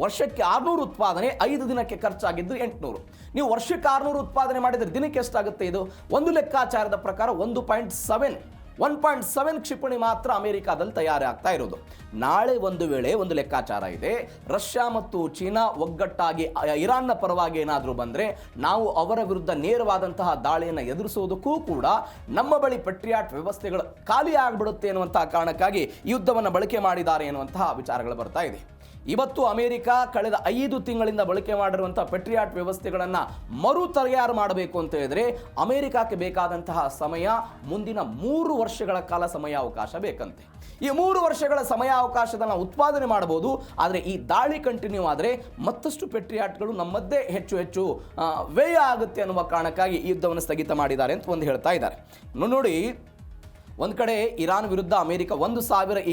ವರ್ಷಕ್ಕೆ 600 ಉತ್ಪಾದನೆ, 5 ದಿನಕ್ಕೆ ಖರ್ಚಾಗಿದ್ದು 800. ನೀವು ವರ್ಷಕ್ಕೆ 600 ಉತ್ಪಾದನೆ ಮಾಡಿದರೆ ದಿನಕ್ಕೆ ಎಷ್ಟಾಗುತ್ತೆ? ಇದು ಒಂದು ಲೆಕ್ಕಾಚಾರದ ಪ್ರಕಾರ 1.7 ಕ್ಷಿಪಣಿ ಮಾತ್ರ ಅಮೆರಿಕಾದಲ್ಲಿ ತಯಾರಾಗ್ತಾ ಇರೋದು. ನಾಳೆ ಒಂದು ವೇಳೆ ಒಂದು ಲೆಕ್ಕಾಚಾರ ಇದೆ, ರಷ್ಯಾ ಮತ್ತು ಚೀನಾ ಒಗ್ಗಟ್ಟಾಗಿ ಇರಾನ್ನ ಪರವಾಗಿ ಏನಾದರೂ ಬಂದರೆ ನಾವು ಅವರ ವಿರುದ್ಧ ನೇರವಾದಂತಹ ದಾಳಿಯನ್ನು ಎದುರಿಸುವುದಕ್ಕೂ ಕೂಡ ನಮ್ಮ ಬಳಿ ಪೆಟ್ರಿಯಾಟ್ ವ್ಯವಸ್ಥೆಗಳು ಖಾಲಿ ಆಗಿಬಿಡುತ್ತೆ ಎನ್ನುವಂತಹ ಕಾರಣಕ್ಕಾಗಿ ಯುದ್ಧವನ್ನು ಬಳಕೆ ಮಾಡಿದ್ದಾರೆ ಎನ್ನುವಂತಹ ವಿಚಾರಗಳು ಬರ್ತಾ ಇದೆ. ಇವತ್ತು ಅಮೆರಿಕ ಕಳೆದ 5 ತಿಂಗಳಿಂದ ಬಳಕೆ ಮಾಡಿರುವಂತಹ ಪೆಟ್ರಿಯಾಟ್ ವ್ಯವಸ್ಥೆಗಳನ್ನು ಮರು ತಯಾರು ಮಾಡಬೇಕು ಅಂತ ಹೇಳಿದ್ರೆ ಅಮೆರಿಕಕ್ಕೆ ಬೇಕಾದಂತಹ ಸಮಯ ಮುಂದಿನ 3 ವರ್ಷಗಳ ಕಾಲ ಸಮಯಾವಕಾಶ ಬೇಕಂತೆ. ಈ 3 ವರ್ಷಗಳ ಸಮಯಾವಕಾಶದಲ್ಲಿ ಉತ್ಪಾದನೆ ಮಾಡಬಹುದು. ಆದರೆ ಈ ದಾಳಿ ಕಂಟಿನ್ಯೂ ಆದರೆ ಮತ್ತಷ್ಟು ಪೆಟ್ರಿಯಾಟ್ಗಳು ನಮ್ಮದ್ದೇ ಹೆಚ್ಚು ವ್ಯಯ ಆಗುತ್ತೆ ಅನ್ನುವ ಕಾರಣಕ್ಕಾಗಿ ಈ ಯುದ್ಧವನ್ನು ಸ್ಥಗಿತ ಮಾಡಿದ್ದಾರೆ ಅಂತ ಒಂದು ಹೇಳ್ತಾ ಇದ್ದಾರೆ. ನೋಡಿ, ಒಂದು ಕಡೆ ಇರಾನ್ ವಿರುದ್ಧ ಅಮೆರಿಕ 1000 ಈ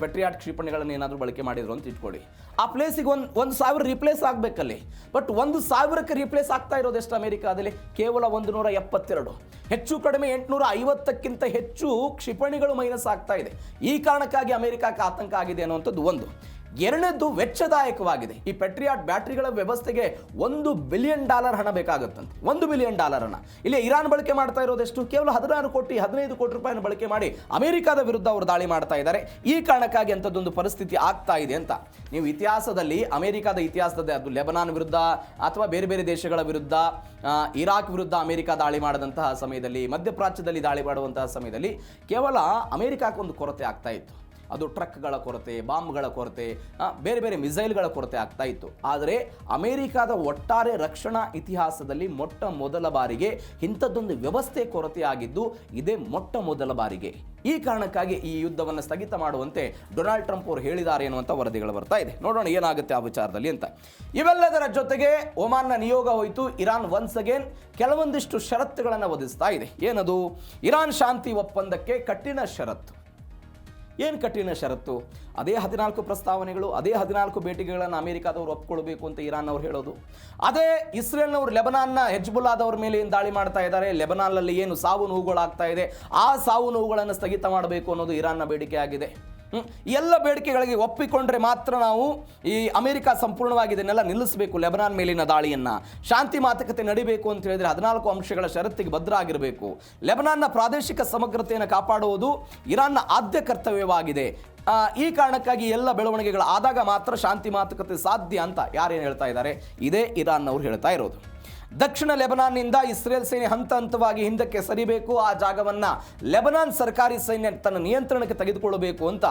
ಪೆಟ್ರಿಯಾಟ್ ಕ್ಷಿಪಣಿಗಳನ್ನು ಏನಾದರೂ ಬಳಕೆ ಮಾಡಿದ್ರು ಅಂತ ಇಟ್ಕೊಳ್ಳಿ. ಆ ಪ್ಲೇಸಿಗೆ 1000 ರೀಪ್ಲೇಸ್ ಆಗಬೇಕಲ್ಲಿ. ಬಟ್ 1000ಕ್ಕೆ ರೀಪ್ಲೇಸ್ ಆಗ್ತಾ ಇರೋದು ಎಷ್ಟು ಅಮೆರಿಕಾದಲ್ಲಿ? ಕೇವಲ 172. ಹೆಚ್ಚು ಕಡಿಮೆ 850ಕ್ಕಿಂತ ಹೆಚ್ಚು ಕ್ಷಿಪಣಿಗಳು ಮೈನಸ್ ಆಗ್ತಾ ಇದೆ. ಈ ಕಾರಣಕ್ಕಾಗಿ ಅಮೆರಿಕಕ್ಕೆ ಆತಂಕ ಆಗಿದೆ ಅನ್ನುವಂಥದ್ದು ಒಂದು. ಎರಡನೇದ್ದು ವೆಚ್ಚದಾಯಕವಾಗಿದೆ. ಈ ಪೆಟ್ರಿಯಾಟ್ ಬ್ಯಾಟ್ರಿಗಳ ವ್ಯವಸ್ಥೆಗೆ $1 ಬಿಲಿಯನ್ ಹಣ ಬೇಕಾಗುತ್ತಂತೆ. $1 ಬಿಲಿಯನ್ ಅನ್ನ ಇಲ್ಲಿ ಇರಾನ್ ಬಳಕೆ ಮಾಡ್ತಾ ಇರೋದೆಷ್ಟು? ಕೇವಲ 15 ಕೋಟಿ ರೂಪಾಯಿನ ಬಳಕೆ ಮಾಡಿ ಅಮೆರಿಕದ ವಿರುದ್ಧ ಅವರು ದಾಳಿ ಮಾಡ್ತಾ ಇದ್ದಾರೆ. ಈ ಕಾರಣಕ್ಕಾಗಿ ಅಂಥದ್ದೊಂದು ಪರಿಸ್ಥಿತಿ ಆಗ್ತಾ ಇದೆ ಅಂತ. ನೀವು ಇತಿಹಾಸದಲ್ಲಿ ಅಮೆರಿಕದ ಇತಿಹಾಸದಲ್ಲಿ ಅದು ಲೆಬನಾನ್ ವಿರುದ್ಧ ಅಥವಾ ಬೇರೆ ಬೇರೆ ದೇಶಗಳ ವಿರುದ್ಧ, ಇರಾಕ್ ವಿರುದ್ಧ ಅಮೆರಿಕ ದಾಳಿ ಮಾಡಿದಂತಹ ಸಮಯದಲ್ಲಿ, ಮಧ್ಯಪ್ರಾಚ್ಯದಲ್ಲಿ ದಾಳಿ ಮಾಡುವಂತಹ ಸಮಯದಲ್ಲಿ ಕೇವಲ ಅಮೆರಿಕಕ್ಕೆ ಒಂದು ಕೊರತೆ ಆಗ್ತಾ ಇತ್ತು. ಅದು ಟ್ರಕ್ಗಳ ಕೊರತೆ, ಬಾಂಬ್ಗಳ ಕೊರತೆ, ಬೇರೆ ಬೇರೆ ಮಿಸೈಲ್ಗಳ ಕೊರತೆ ಆಗ್ತಾ ಇತ್ತು. ಆದರೆ ಅಮೆರಿಕದ ಒಟ್ಟಾರೆ ರಕ್ಷಣಾ ಇತಿಹಾಸದಲ್ಲಿ ಮೊಟ್ಟ ಮೊದಲ ಬಾರಿಗೆ ಇಂಥದ್ದೊಂದು ವ್ಯವಸ್ಥೆ ಕೊರತೆಯಾಗಿದ್ದು ಇದೇ ಮೊಟ್ಟ ಮೊದಲ ಬಾರಿಗೆ. ಈ ಕಾರಣಕ್ಕಾಗಿ ಈ ಯುದ್ಧವನ್ನು ಸ್ಥಗಿತ ಮಾಡುವಂತೆ ಡೊನಾಲ್ಡ್ ಟ್ರಂಪ್ ಅವರು ಹೇಳಿದ್ದಾರೆ ಎನ್ನುವಂಥ ವರದಿಗಳು ಬರ್ತಾ ಇದೆ. ನೋಡೋಣ ಏನಾಗುತ್ತೆ ಆ ವಿಚಾರದಲ್ಲಿ ಅಂತ. ಇವೆಲ್ಲದರ ಜೊತೆಗೆ ಒಮಾನ್ನ ನಿಯೋಗ ಹೋಯಿತು. ಇರಾನ್ ಒನ್ಸ್ ಅಗೇನ್ ಕೆಲವೊಂದಿಷ್ಟು ಷರತ್ತುಗಳನ್ನು ವಿಧಿಸ್ತಾ ಇದೆ. ಏನದು? ಇರಾನ್ ಶಾಂತಿ ಒಪ್ಪಂದಕ್ಕೆ ಕಠಿಣ ಷರತ್ತು. ಏನು ಕಠಿಣ ಷರತ್ತು? ಅದೇ 14 ಪ್ರಸ್ತಾವನೆಗಳು, ಅದೇ 14 ಬೇಟಿಕೆಗಳನ್ನು ಅಮೆರಿಕಾದವರು ಒಪ್ಕೊಳ್ಬೇಕು ಅಂತ ಇರಾನ್ ಅವರು ಹೇಳೋದು. ಅದೇ ಇಸ್ರೇಲ್ನವರು ಲೆಬನಾನ್ನ ಹೆಜ್ಬುಲ್ಲಾದವ್ರ ಮೇಲೆ ಏನು ದಾಳಿ ಮಾಡ್ತಾ ಇದ್ದಾರೆ, ಲೆಬನಾನ್ನಲ್ಲಿ ಏನು ಸಾವು ನೋವುಗಳಾಗ್ತಾ ಇದೆ, ಆ ಸಾವು ನೋವುಗಳನ್ನು ಸ್ಥಗಿತ ಮಾಡಬೇಕು ಅನ್ನೋದು ಇರಾನ್ನ ಬೇಡಿಕೆ ಆಗಿದೆ. ಎಲ್ಲ ಬೇಡಿಕೆಗಳಿಗೆ ಒಪ್ಪಿಕೊಂಡ್ರೆ ಮಾತ್ರ ನಾವು ಈ ಅಮೆರಿಕ ಸಂಪೂರ್ಣವಾಗಿ ಇದನ್ನೆಲ್ಲ ನಿಲ್ಲಿಸಬೇಕು, ಲೆಬನಾನ್ ಮೇಲಿನ ದಾಳಿಯನ್ನು, ಶಾಂತಿ ಮಾತುಕತೆ ನಡಿಬೇಕು ಅಂತ ಹೇಳಿದ್ರೆ 14 ಅಂಶಗಳ ಷರತ್ತಿಗೆ ಬದ್ಧ ಆಗಿರಬೇಕು. ಲೆಬನಾನ್ನ ಪ್ರಾದೇಶಿಕ ಸಮಗ್ರತೆಯನ್ನು ಕಾಪಾಡುವುದು ಇರಾನ್ನ ಆದ್ಯ ಕರ್ತವ್ಯವಾಗಿದೆ. ಈ ಕಾರಣಕ್ಕಾಗಿ ಎಲ್ಲ ಬೆಳವಣಿಗೆಗಳು ಆದಾಗ ಮಾತ್ರ ಶಾಂತಿ ಮಾತುಕತೆ ಸಾಧ್ಯ ಅಂತ ಯಾರೇನು ಹೇಳ್ತಾ ಇದ್ದಾರೆ? ಇದೇ ಇರಾನ್ ಅವರು ಹೇಳ್ತಾ ಇರೋದು. ದಕ್ಷಿಣ ಲೆಬನಾನ್ನಿಂದ ಇಸ್ರೇಲ್ ಸೇನೆ ಹಂತ ಹಂತವಾಗಿ ಹಿಂದಕ್ಕೆ ಸರಿಬೇಕು, ಆ ಜಾಗವನ್ನು ಲೆಬನಾನ್ ಸರ್ಕಾರಿ ಸೈನ್ಯ ತನ್ನ ನಿಯಂತ್ರಣಕ್ಕೆ ತೆಗೆದುಕೊಳ್ಳಬೇಕು ಅಂತ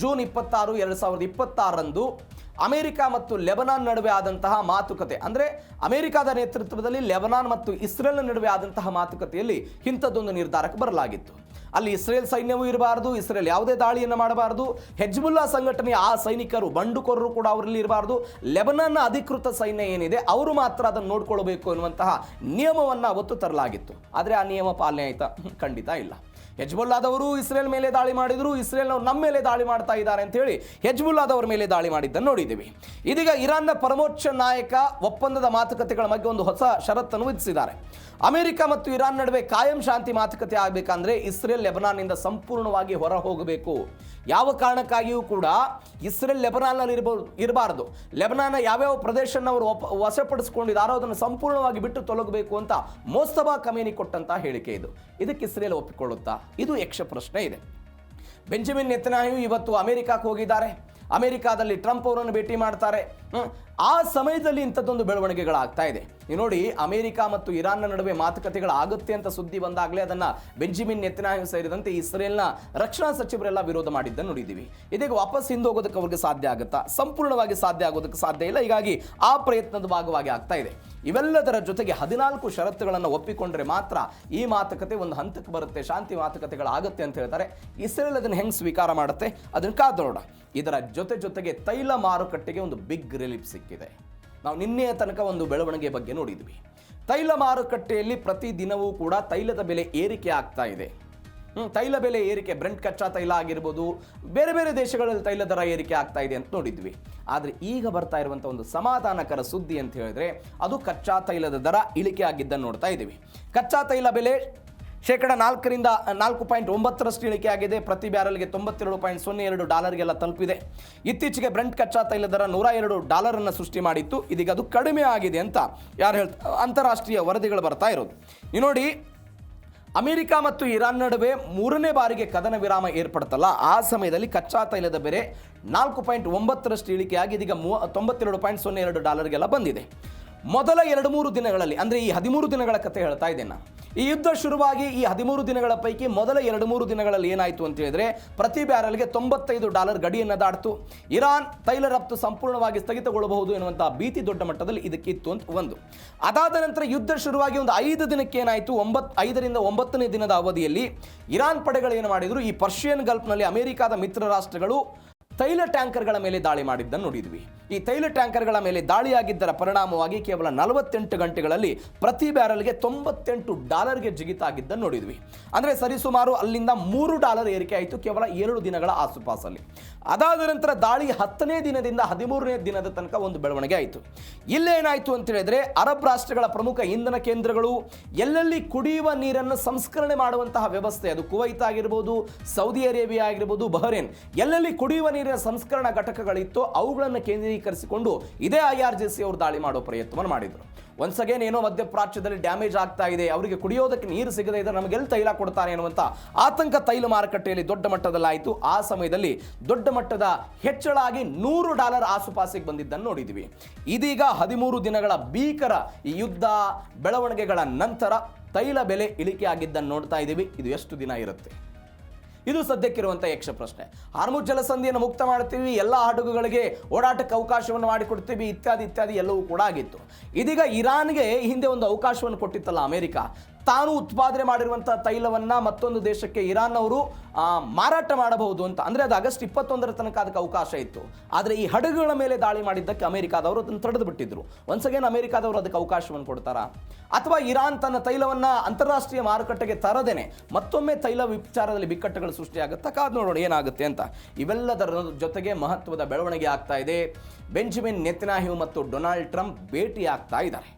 ಜೂನ್ 26, 2026ರಂದು ಅಮೆರಿಕ ಮತ್ತು ಲೆಬನಾನ್ ನಡುವೆ ಆದಂತಹ ಮಾತುಕತೆ, ಅಂದರೆ ಅಮೆರಿಕದ ನೇತೃತ್ವದಲ್ಲಿ ಲೆಬನಾನ್ ಮತ್ತು ಇಸ್ರೇಲ್ ನಡುವೆ ಆದಂತಹ ಮಾತುಕತೆಯಲ್ಲಿ ಇಂಥದ್ದೊಂದು ನಿರ್ಧಾರಕ್ಕೆ ಬರಲಾಗಿತ್ತು. ಅಲ್ಲಿ ಇಸ್ರೇಲ್ ಸೈನ್ಯವೂ ಇರಬಾರ್ದು, ಇಸ್ರೇಲ್ ಯಾವುದೇ ದಾಳಿಯನ್ನು ಮಾಡಬಾರ್ದು, ಹೆಜ್ಬುಲ್ಲಾ ಸಂಘಟನೆಯ ಆ ಸೈನಿಕರು ಬಂಡುಕೋರರು ಕೂಡ ಅವರಲ್ಲಿ ಇರಬಾರ್ದು, ಲೆಬನಾನ್ನ ಅಧಿಕೃತ ಸೈನ್ಯ ಏನಿದೆ ಅವರು ಮಾತ್ರ ಅದನ್ನು ನೋಡ್ಕೊಳ್ಬೇಕು ಎನ್ನುವಂತಹ ನಿಯಮವನ್ನು ಅವತ್ತು ತರಲಾಗಿತ್ತು. ಆದರೆ ಆ ನಿಯಮ ಪಾಲನೆ ಆಯ್ತಾ? ಖಂಡಿತ ಇಲ್ಲ. ಹೆಜ್ಬುಲ್ಲಾದವರು ಇಸ್ರೇಲ್ ಮೇಲೆ ದಾಳಿ ಮಾಡಿದ್ರು, ಇಸ್ರೇಲ್ನವರು ನಮ್ಮ ಮೇಲೆ ದಾಳಿ ಮಾಡ್ತಾ ಇದ್ದಾರೆ ಅಂತ ಹೇಳಿ ಹೆಜ್ಬುಲ್ಲಾದವರ ಮೇಲೆ ದಾಳಿ ಮಾಡಿದ್ದನ್ನು ನೋಡಿದ್ದೀವಿ. ಇದೀಗ ಇರಾನ್ನ ಪರಮೋಚ್ಚ ನಾಯಕ ಒಪ್ಪಂದದ ಮಾತುಕತೆಗಳ ಬಗ್ಗೆ ಒಂದು ಹೊಸ ಷರತ್ತನ್ನು ವಿಧಿಸಿದ್ದಾರೆ. ಅಮೆರಿಕ ಮತ್ತು ಇರಾನ್ ನಡುವೆ ಕಾಯಂ ಶಾಂತಿ ಮಾತುಕತೆ ಆಗಬೇಕಂದ್ರೆ ಇಸ್ರೇಲ್ ಲೆಬನಾನ್ನಿಂದ ಸಂಪೂರ್ಣವಾಗಿ ಹೊರ ಹೋಗಬೇಕು. ಯಾವ ಕಾರಣಕ್ಕಾಗಿಯೂ ಕೂಡ ಇಸ್ರೇಲ್ ಲೆಬನಾನ್ನಲ್ಲಿ ಇರಬಾರದು. ಲೆಬನಾನ್ನ ಯಾವ್ಯಾವ ಪ್ರದೇಶನ ಅವರು ವಶಪಡಿಸಿಕೊಂಡಿದ್ದಾರೋ ಅದನ್ನು ಸಂಪೂರ್ಣವಾಗಿ ಬಿಟ್ಟು ತೊಲಗಬೇಕು ಅಂತ ಮೋಸ್ತಬಾ ಖಮೇನಿ ಕೊಟ್ಟಂತ ಹೇಳಿಕೆ ಇದು. ಇದಕ್ಕೆ ಇಸ್ರೇಲ್ ಒಪ್ಪಿಕೊಳ್ಳುತ್ತಾ? ಇದು ಯಕ್ಷ ಪ್ರಶ್ನೆ ಇದೆ. ಬೆಂಜಮಿನ್ ನೆತನ್ಯಾಹು ಇವತ್ತು ಅಮೆರಿಕಕ್ಕೆ ಹೋಗಿದ್ದಾರೆ, ಅಮೆರಿಕಾದಲ್ಲಿ ಟ್ರಂಪ್ ಅವರನ್ನು ಭೇಟಿ ಮಾಡ್ತಾರೆ. ಆ ಸಮಯದಲ್ಲಿ ಇಂಥದ್ದೊಂದು ಬೆಳವಣಿಗೆಗಳಾಗ್ತಾ ಇದೆ. ನೀವು ನೋಡಿ, ಅಮೆರಿಕ ಮತ್ತು ಇರಾನ್ನ ನಡುವೆ ಮಾತುಕತೆಗಳಾಗುತ್ತೆ ಅಂತ ಸುದ್ದಿ ಬಂದಾಗಲೇ ಅದನ್ನು ಬೆಂಜಮಿನ್ ನೆತನ್ಯಾಹು ಸೇರಿದಂತೆ ಇಸ್ರೇಲ್ನ ರಕ್ಷಣಾ ಸಚಿವರೆಲ್ಲ ವಿರೋಧ ಮಾಡಿದ್ದನ್ನು ನೋಡಿದ್ದೀವಿ. ಇದೀಗ ವಾಪಸ್ ಹಿಂದೋಗೋದಕ್ಕೆ ಅವ್ರಿಗೆ ಸಾಧ್ಯ ಆಗುತ್ತಾ? ಸಂಪೂರ್ಣವಾಗಿ ಸಾಧ್ಯ ಆಗೋದಕ್ಕೆ ಸಾಧ್ಯ ಇಲ್ಲ. ಹೀಗಾಗಿ ಆ ಪ್ರಯತ್ನದ ಭಾಗವಾಗಿ ಆಗ್ತಾ ಇದೆ. ಇವೆಲ್ಲದರ ಜೊತೆಗೆ 14 ಷರತ್ತುಗಳನ್ನು ಒಪ್ಪಿಕೊಂಡ್ರೆ ಮಾತ್ರ ಈ ಮಾತುಕತೆ ಒಂದು ಹಂತಕ್ಕೆ ಬರುತ್ತೆ, ಶಾಂತಿ ಮಾತುಕತೆಗಳಾಗುತ್ತೆ ಅಂತ ಹೇಳ್ತಾರೆ. ಇಸ್ರೇಲ್ ಅದನ್ನು ಹೆಂಗೆ ಸ್ವೀಕಾರ ಮಾಡುತ್ತೆ ಅದನ್ನು ಕಾದು ನೋಡೋಣ. ಇದರ ಜೊತೆಗೆ ತೈಲ ಮಾರುಕಟ್ಟೆಗೆ ಒಂದು ಬಿಗ್ ರಿಲೀಫ್ ಸಿಕ್ಕಿದೆ. ನಾವು ನಿನ್ನೆಯ ತನಕ ಒಂದು ಬೆಳವಣಿಗೆ ಬಗ್ಗೆ ನೋಡಿದ್ವಿ. ತೈಲ ಮಾರುಕಟ್ಟೆಯಲ್ಲಿ ಪ್ರತಿ ದಿನವೂ ಕೂಡ ತೈಲದ ಬೆಲೆ ಏರಿಕೆ ಆಗ್ತಾ ಇದೆ. ತೈಲ ಬೆಲೆ ಏರಿಕೆ, ಬ್ರೆಂಟ್ ಕಚ್ಚಾ ತೈಲ ಆಗಿರ್ಬೋದು, ಬೇರೆ ಬೇರೆ ದೇಶಗಳಲ್ಲಿ ತೈಲ ದರ ಏರಿಕೆ ಆಗ್ತಾ ಇದೆ ಅಂತ ನೋಡಿದ್ವಿ. ಆದರೆ ಈಗ ಬರ್ತಾ ಇರುವಂಥ ಒಂದು ಸಮಾಧಾನಕರ ಸುದ್ದಿ ಅಂತ ಹೇಳಿದ್ರೆ ಅದು ಕಚ್ಚಾ ತೈಲದ ದರ ಇಳಿಕೆ ಆಗಿದ್ದನ್ನು ನೋಡ್ತಾ ಇದ್ದೀವಿ. ಕಚ್ಚಾ ತೈಲ ಬೆಲೆ $4ರಿಂದ 4.9 ಇಳಿಕೆ ಆಗಿದೆ. ಪ್ರತಿ ಬ್ಯಾರಲ್ಗೆ $92.02 ತಲುಪಿದೆ. ಇತ್ತೀಚೆಗೆ ಬ್ರೆಂಟ್ ಕಚ್ಚಾ ತೈಲ ದರ $102 ಸೃಷ್ಟಿ ಮಾಡಿತ್ತು. ಇದೀಗ ಅದು ಕಡಿಮೆ ಆಗಿದೆ ಅಂತ ಅಂತಾರಾಷ್ಟ್ರೀಯ ವರದಿಗಳು ಬರ್ತಾ ಇರೋದು. ನೀವು ನೋಡಿ, ಅಮೆರಿಕ ಮತ್ತು ಇರಾನ್ ನಡುವೆ 3ನೇ ಬಾರಿಗೆ ಕದನ ವಿರಾಮ ಏರ್ಪಡುತ್ತಲ್ಲ, ಆ ಸಮಯದಲ್ಲಿ ಕಚ್ಚಾ ತೈಲದ ಬೆಲೆ 4.9 ಇಳಿಕೆಯಾಗಿ ಇದೀಗ $92.02 ಬಂದಿದೆ. ಮೊದಲ 2-3 ದಿನಗಳಲ್ಲಿ, ಅಂದರೆ ಈ 13 ದಿನಗಳ ಕಥೆ ಹೇಳ್ತಾ ಇದ್ದೇನೆ. ಈ ಯುದ್ಧ ಶುರುವಾಗಿ ಈ 13 ದಿನಗಳ ಪೈಕಿ ಮೊದಲ 2-3 ದಿನಗಳಲ್ಲಿ ಏನಾಯಿತು ಅಂತ ಹೇಳಿದ್ರೆ ಪ್ರತಿ ಬ್ಯಾರಲ್ಗೆ $95 ಗಡಿಯನ್ನು ದಾಟಿತು. ಇರಾನ್ ತೈಲ ರಫ್ತು ಸಂಪೂರ್ಣವಾಗಿ ಸ್ಥಗಿತಗೊಳ್ಳಬಹುದು ಎನ್ನುವಂತಹ ಭೀತಿ ದೊಡ್ಡ ಮಟ್ಟದಲ್ಲಿ ಇದಕ್ಕಿತ್ತು ಅಂತ ಒಂದು. ಅದಾದ ನಂತರ ಯುದ್ಧ ಶುರುವಾಗಿ ಒಂದು 5 ದಿನಕ್ಕೆ ಏನಾಯಿತು, 5ರಿಂದ 9ನೇ ದಿನದ ಅವಧಿಯಲ್ಲಿ ಇರಾನ್ ಪಡೆಗಳು ಏನು ಮಾಡಿದ್ರು, ಈ ಪರ್ಷಿಯನ್ ಗಲ್ಫ್ನಲ್ಲಿ ಅಮೆರಿಕಾದ ಮಿತ್ರ ರಾಷ್ಟ್ರಗಳು ತೈಲ ಟ್ಯಾಂಕರ್ಗಳ ಮೇಲೆ ದಾಳಿ ಮಾಡಿದ್ದನ್ನು ನೋಡಿದ್ವಿ. ಈ ತೈಲ ಟ್ಯಾಂಕರ್ಗಳ ಮೇಲೆ ದಾಳಿಯಾಗಿದ್ದರ ಪರಿಣಾಮವಾಗಿ ಕೇವಲ 48 ಗಂಟೆಗಳಲ್ಲಿ ಪ್ರತಿ ಬ್ಯಾರಲ್ಗೆ $98 ಜಿಗಿತಾಗಿದ್ದನ್ನು ನೋಡಿದ್ವಿ. ಅಂದರೆ ಸರಿಸುಮಾರು ಅಲ್ಲಿಂದ $3 ಏರಿಕೆ ಆಯಿತು ಕೇವಲ 2 ದಿನಗಳ ಆಸುಪಾಸಲ್ಲಿ. ಅದಾದ ನಂತರ ದಾಳಿ 10ನೇ ದಿನದಿಂದ 13ನೇ ದಿನದ ತನಕ ಒಂದು ಬೆಳವಣಿಗೆ ಆಯಿತು. ಇಲ್ಲೇನಾಯಿತು ಅಂತ ಹೇಳಿದ್ರೆ ಅರಬ್ ರಾಷ್ಟ್ರಗಳ ಪ್ರಮುಖ ಇಂಧನ ಕೇಂದ್ರಗಳು, ಎಲ್ಲೆಲ್ಲಿ ಕುಡಿಯುವ ನೀರನ್ನು ಸಂಸ್ಕರಣೆ ಮಾಡುವಂತಹ ವ್ಯವಸ್ಥೆ, ಅದು ಕುವೈತ್ ಆಗಿರ್ಬೋದು, ಸೌದಿ ಅರೇಬಿಯಾ ಆಗಿರ್ಬೋದು, ಬಹರೇನ್, ಎಲ್ಲೆಲ್ಲಿ ಕುಡಿಯುವ ನೀರಿನ ಸಂಸ್ಕರಣಾ ಘಟಕಗಳಿತ್ತು ಅವುಗಳನ್ನು ಕೇಂದ್ರೀಕರಿಸಿಕೊಂಡು ಇದೇ IRGC ಅವರು ದಾಳಿ ಮಾಡೋ ಪ್ರಯತ್ನವನ್ನು ಮಾಡಿದರು. ಒನ್ಸ್ ಅಗೇನ್ ಏನೋ ಮಧ್ಯಪ್ರಾಚ್ಯದಲ್ಲಿ ಡ್ಯಾಮೇಜ್ ಆಗ್ತಾ ಇದೆ, ಅವರಿಗೆ ಕುಡಿಯೋದಕ್ಕೆ ನೀರು ಸಿಗದೇ ಇದ್ದರೆ ನಮಗೆಲ್ಲಿ ತೈಲ ಕೊಡ್ತಾರೆ ಎನ್ನುವಂಥ ಆತಂಕ ತೈಲ ಮಾರುಕಟ್ಟೆಯಲ್ಲಿ ದೊಡ್ಡ ಮಟ್ಟದಲ್ಲಿ ಆಯಿತು. ಆ ಸಮಯದಲ್ಲಿ ದೊಡ್ಡ ಮಟ್ಟದ ಹೆಚ್ಚಳ ಆಗಿ $100 ಆಸುಪಾಸಿಗೆ ಬಂದಿದ್ದನ್ನು ನೋಡಿದ್ವಿ. ಇದೀಗ 13 ದಿನಗಳ ಭೀಕರ ಈ ಯುದ್ಧ ಬೆಳವಣಿಗೆಗಳ ನಂತರ ತೈಲ ಬೆಲೆ ಇಳಿಕೆ ಆಗಿದ್ದನ್ನು ನೋಡ್ತಾ ಇದ್ದೀವಿ. ಇದು ಎಷ್ಟು ದಿನ ಇರುತ್ತೆ? ಇದು ಸದ್ಯಕ್ಕಿರುವಂಥ ಯಕ್ಷ ಪ್ರಶ್ನೆ. ಹಾರ್ಮುಜ್ ಜಲಸಂಧಿಯನ್ನು ಮುಕ್ತ ಮಾಡ್ತೀವಿ, ಎಲ್ಲ ಹಡಗುಗಳಿಗೆ ಓಡಾಟಕ್ಕೆ ಅವಕಾಶವನ್ನು ಮಾಡಿಕೊಡ್ತೀವಿ, ಇತ್ಯಾದಿ ಎಲ್ಲವೂ ಕೂಡ ಆಗಿತ್ತು. ಇದೀಗ ಇರಾನ್ಗೆ ಹಿಂದೆ ಒಂದು ಅವಕಾಶವನ್ನು ಕೊಟ್ಟಿತ್ತಲ್ಲ ಅಮೆರಿಕ, ತಾನು ಉತ್ಪಾದನೆ ಮಾಡಿರುವಂಥ ತೈಲವನ್ನು ಮತ್ತೊಂದು ದೇಶಕ್ಕೆ ಇರಾನ್ ಅವರು ಮಾರಾಟ ಮಾಡಬಹುದು ಅಂತ. ಅಂದರೆ ಅದು ಆಗಸ್ಟ್ 21ರ ತನಕ ಅದಕ್ಕೆ ಅವಕಾಶ ಇತ್ತು. ಆದರೆ ಈ ಹಡಗುಗಳ ಮೇಲೆ ದಾಳಿ ಮಾಡಿದ್ದಕ್ಕೆ ಅಮೆರಿಕಾದವರು ಅದನ್ನು ತಡೆದು ಬಿಟ್ಟಿದ್ರು. ಒನ್ಸ್ ಅಗೇನ್ ಅಮೆರಿಕಾದವರು ಅದಕ್ಕೆ ಅವಕಾಶವನ್ನು ಕೊಡ್ತಾರಾ? ಅಥವಾ ಇರಾನ್ ತನ್ನ ತೈಲವನ್ನು ಅಂತಾರಾಷ್ಟ್ರೀಯ ಮಾರುಕಟ್ಟೆಗೆ ತರದೇನೆ ಮತ್ತೊಮ್ಮೆ ತೈಲ ವಿಚಾರದಲ್ಲಿ ಬಿಕ್ಕಟ್ಟುಗಳು ಸೃಷ್ಟಿಯಾಗುತ್ತಾ? ಕಾದು ನೋಡೋಣ ಏನಾಗುತ್ತೆ ಅಂತ. ಇವೆಲ್ಲದರ ಜೊತೆಗೆ ಮಹತ್ವದ ಬೆಳವಣಿಗೆ ಆಗ್ತಾ ಇದೆ. ಬೆಂಜಮಿನ್ ನೆತನ್ಯಾಹು ಮತ್ತು ಡೊನಾಲ್ಡ್ ಟ್ರಂಪ್ ಭೇಟಿ ಆಗ್ತಾ ಇದ್ದಾರೆ.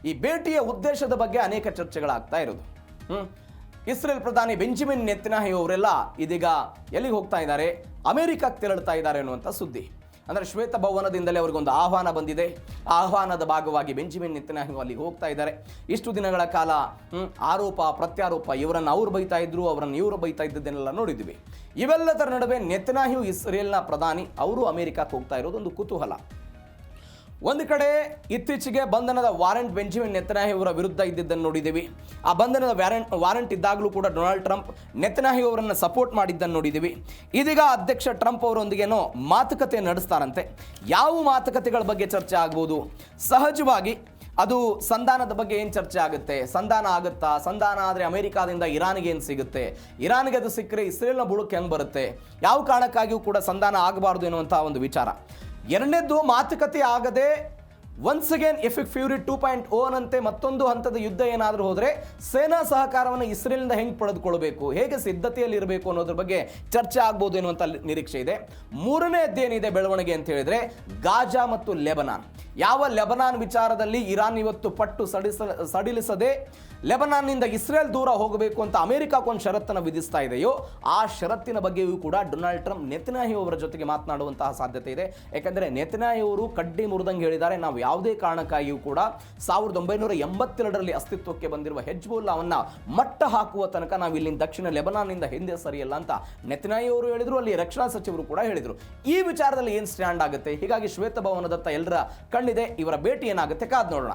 ಈ ಭೇಟಿಯ ಉದ್ದೇಶದ ಬಗ್ಗೆ ಅನೇಕ ಚರ್ಚೆಗಳಾಗ್ತಾ ಇರೋದು. ಇಸ್ರೇಲ್ ಪ್ರಧಾನಿ ಬೆಂಜಮಿನ್ ನೆತನ್ಯಾಹು ಅವರೆಲ್ಲ ಇದೀಗ ಎಲ್ಲಿಗೆ ಹೋಗ್ತಾ ಇದ್ದಾರೆ? ಅಮೆರಿಕಕ್ಕೆ ತೆರಳುತ್ತಾ ಇದ್ದಾರೆ ಅನ್ನುವಂಥ ಸುದ್ದಿ. ಅಂದರೆ ಶ್ವೇತಭವನದಿಂದಲೇ ಅವ್ರಿಗೊಂದು ಆಹ್ವಾನ ಬಂದಿದೆ. ಆ ಆಹ್ವಾನದ ಭಾಗವಾಗಿ ಬೆಂಜಮಿನ್ ನೆತನ್ಯಾಹು ಅಲ್ಲಿಗೆ ಹೋಗ್ತಾ ಇದ್ದಾರೆ. ಇಷ್ಟು ದಿನಗಳ ಕಾಲ ಆರೋಪ ಪ್ರತ್ಯಾರೋಪ, ಇವರನ್ನು ಅವ್ರು ಬೈತಾ ಇದ್ರು, ಅವರನ್ನು ಇವರು ಬೈತಾ ಇದ್ದದ್ದನ್ನೆಲ್ಲ ನೋಡಿದ್ವಿ. ಇವೆಲ್ಲದರ ನಡುವೆ ನೆತನ್ಯಾಹು ಇಸ್ರೇಲ್ನ ಪ್ರಧಾನಿ, ಅವರು ಅಮೆರಿಕಕ್ಕೆ ಹೋಗ್ತಾ ಇರೋದು ಒಂದು ಕುತೂಹಲ. ಒಂದು ಕಡೆ ಇತ್ತೀಚೆಗೆ ಬಂಧನದ ವಾರೆಂಟ್ ಬೆಂಜಮಿನ್ ನೆತನ್ಯಾಹು ಅವರ ವಿರುದ್ಧ ಇದ್ದಿದ್ದನ್ನು ನೋಡಿದ್ದೀವಿ. ಆ ಬಂಧನದ ವಾರೆಂಟ್ ಇದ್ದಾಗಲೂ ಕೂಡ ಡೊನಾಲ್ಡ್ ಟ್ರಂಪ್ ನೆತನ್ಯಾಹು ಅವರನ್ನು ಸಪೋರ್ಟ್ ಮಾಡಿದ್ದನ್ನು ನೋಡಿದ್ದೀವಿ. ಇದೀಗ ಅಧ್ಯಕ್ಷ ಟ್ರಂಪ್ ಅವರೊಂದಿಗೇನೋ ಮಾತುಕತೆ ನಡೆಸ್ತಾರಂತೆ. ಯಾವ ಮಾತುಕತೆಗಳ ಬಗ್ಗೆ ಚರ್ಚೆ ಆಗ್ಬೋದು? ಸಹಜವಾಗಿ ಅದು ಸಂಧಾನದ ಬಗ್ಗೆ ಏನು ಚರ್ಚೆ ಆಗುತ್ತೆ, ಸಂಧಾನ ಆಗುತ್ತಾ, ಸಂಧಾನ ಆದರೆ ಅಮೆರಿಕಾದಿಂದ ಇರಾನ್ಗೆ ಏನು ಸಿಗುತ್ತೆ, ಇರಾನ್ಗೆ ಅದು ಸಿಕ್ಕರೆ ಇಸ್ರೇಲ್ನ ಬುಡಕ್ಕೆ ಹೆಂಗೆ ಬರುತ್ತೆ, ಯಾವ ಕಾರಣಕ್ಕಾಗಿಯೂ ಕೂಡ ಸಂಧಾನ ಆಗಬಾರ್ದು ಎನ್ನುವಂಥ ಒಂದು ವಿಚಾರ. ಎರಡನೇದ್ದು, ಮಾತುಕತೆ ಆಗದೆ ಒನ್ಸ್ ಅಗೇನ್ ಎಫೆಕ್ಟ್ ಫ್ಯೂರಿ 2.0 ನಂತೆ ಮತ್ತೊಂದು ಹಂತದ ಯುದ್ಧ ಏನಾದರೂ ಹೋದರೆ ಸೇನಾ ಸಹಕಾರವನ್ನು ಇಸ್ರೇಲ್ನಿಂದ ಹೆಂಗೆ ಪಡೆದುಕೊಳ್ಬೇಕು, ಹೇಗೆ ಸಿದ್ಧತೆಯಲ್ಲಿ ಇರಬೇಕು ಅನ್ನೋದ್ರ ಬಗ್ಗೆ ಚರ್ಚೆ ಆಗ್ಬೋದು ಎನ್ನುವಂಥ ನಿರೀಕ್ಷೆ ಇದೆ. ಮೂರನೇದ್ದೇನಿದೆ ಬೆಳವಣಿಗೆ ಅಂತ ಹೇಳಿದ್ರೆ ಗಾಜಾ ಮತ್ತು ಲೆಬನಾನ್. ಯಾವ ಲೆಬನಾನ್ ವಿಚಾರದಲ್ಲಿ ಇರಾನ್ ಇವತ್ತು ಪಟ್ಟು ಸಡಿಲಿಸದೆ ಲೆಬನಾನ್ನಿಂದ ಇಸ್ರೇಲ್ ದೂರ ಹೋಗಬೇಕು ಅಂತ ಅಮೆರಿಕಕ್ಕೊಂದು ಷರತ್ತನ್ನು ವಿಧಿಸ್ತಾ ಇದೆಯೋ, ಆ ಷರತ್ತಿನ ಬಗ್ಗೆಯೂ ಕೂಡ ಡೊನಾಲ್ಡ್ ಟ್ರಂಪ್ ನೆತನ್ಯಾಹು ಅವರ ಜೊತೆಗೆ ಮಾತನಾಡುವಂತಹ ಸಾಧ್ಯತೆ ಇದೆ. ಯಾಕಂದರೆ ನೆತನ್ಯಾಹು ಅವರು ಕಡ್ಡಿ ಮುರಿದಂಗೆ ಹೇಳಿದ್ದಾರೆ, ನಾವು ಯಾವುದೇ ಕಾರಣಕ್ಕಾಗಿಯೂ ಕೂಡ 1982ರಲ್ಲಿ ಅಸ್ತಿತ್ವಕ್ಕೆ ಬಂದಿರುವ ಹೆಜ್ಬುಲ್ಲಾವನ್ನು ಮಟ್ಟ ಹಾಕುವ ತನಕ ನಾವು ಇಲ್ಲಿಂದ ದಕ್ಷಿಣ ಲೆಬನಾನ್ನಿಂದ ಹಿಂದೆ ಸರಿಯಲ್ಲ ಅಂತ ನೆತನ್ಯಾಹು ಅವರು ಹೇಳಿದರು, ಅಲ್ಲಿ ರಕ್ಷಣಾ ಸಚಿವರು ಕೂಡ ಹೇಳಿದರು. ಈ ವಿಚಾರದಲ್ಲಿ ಏನು ಸ್ಟ್ಯಾಂಡ್ ಆಗುತ್ತೆ, ಹೀಗಾಗಿ ಶ್ವೇತಭವನದತ್ತ ಎಲ್ಲರ ಕಣ್ಣಿದೆ. ಇವರ ಭೇಟಿ ಏನಾಗುತ್ತೆ ಕಾದ್ ನೋಡೋಣ.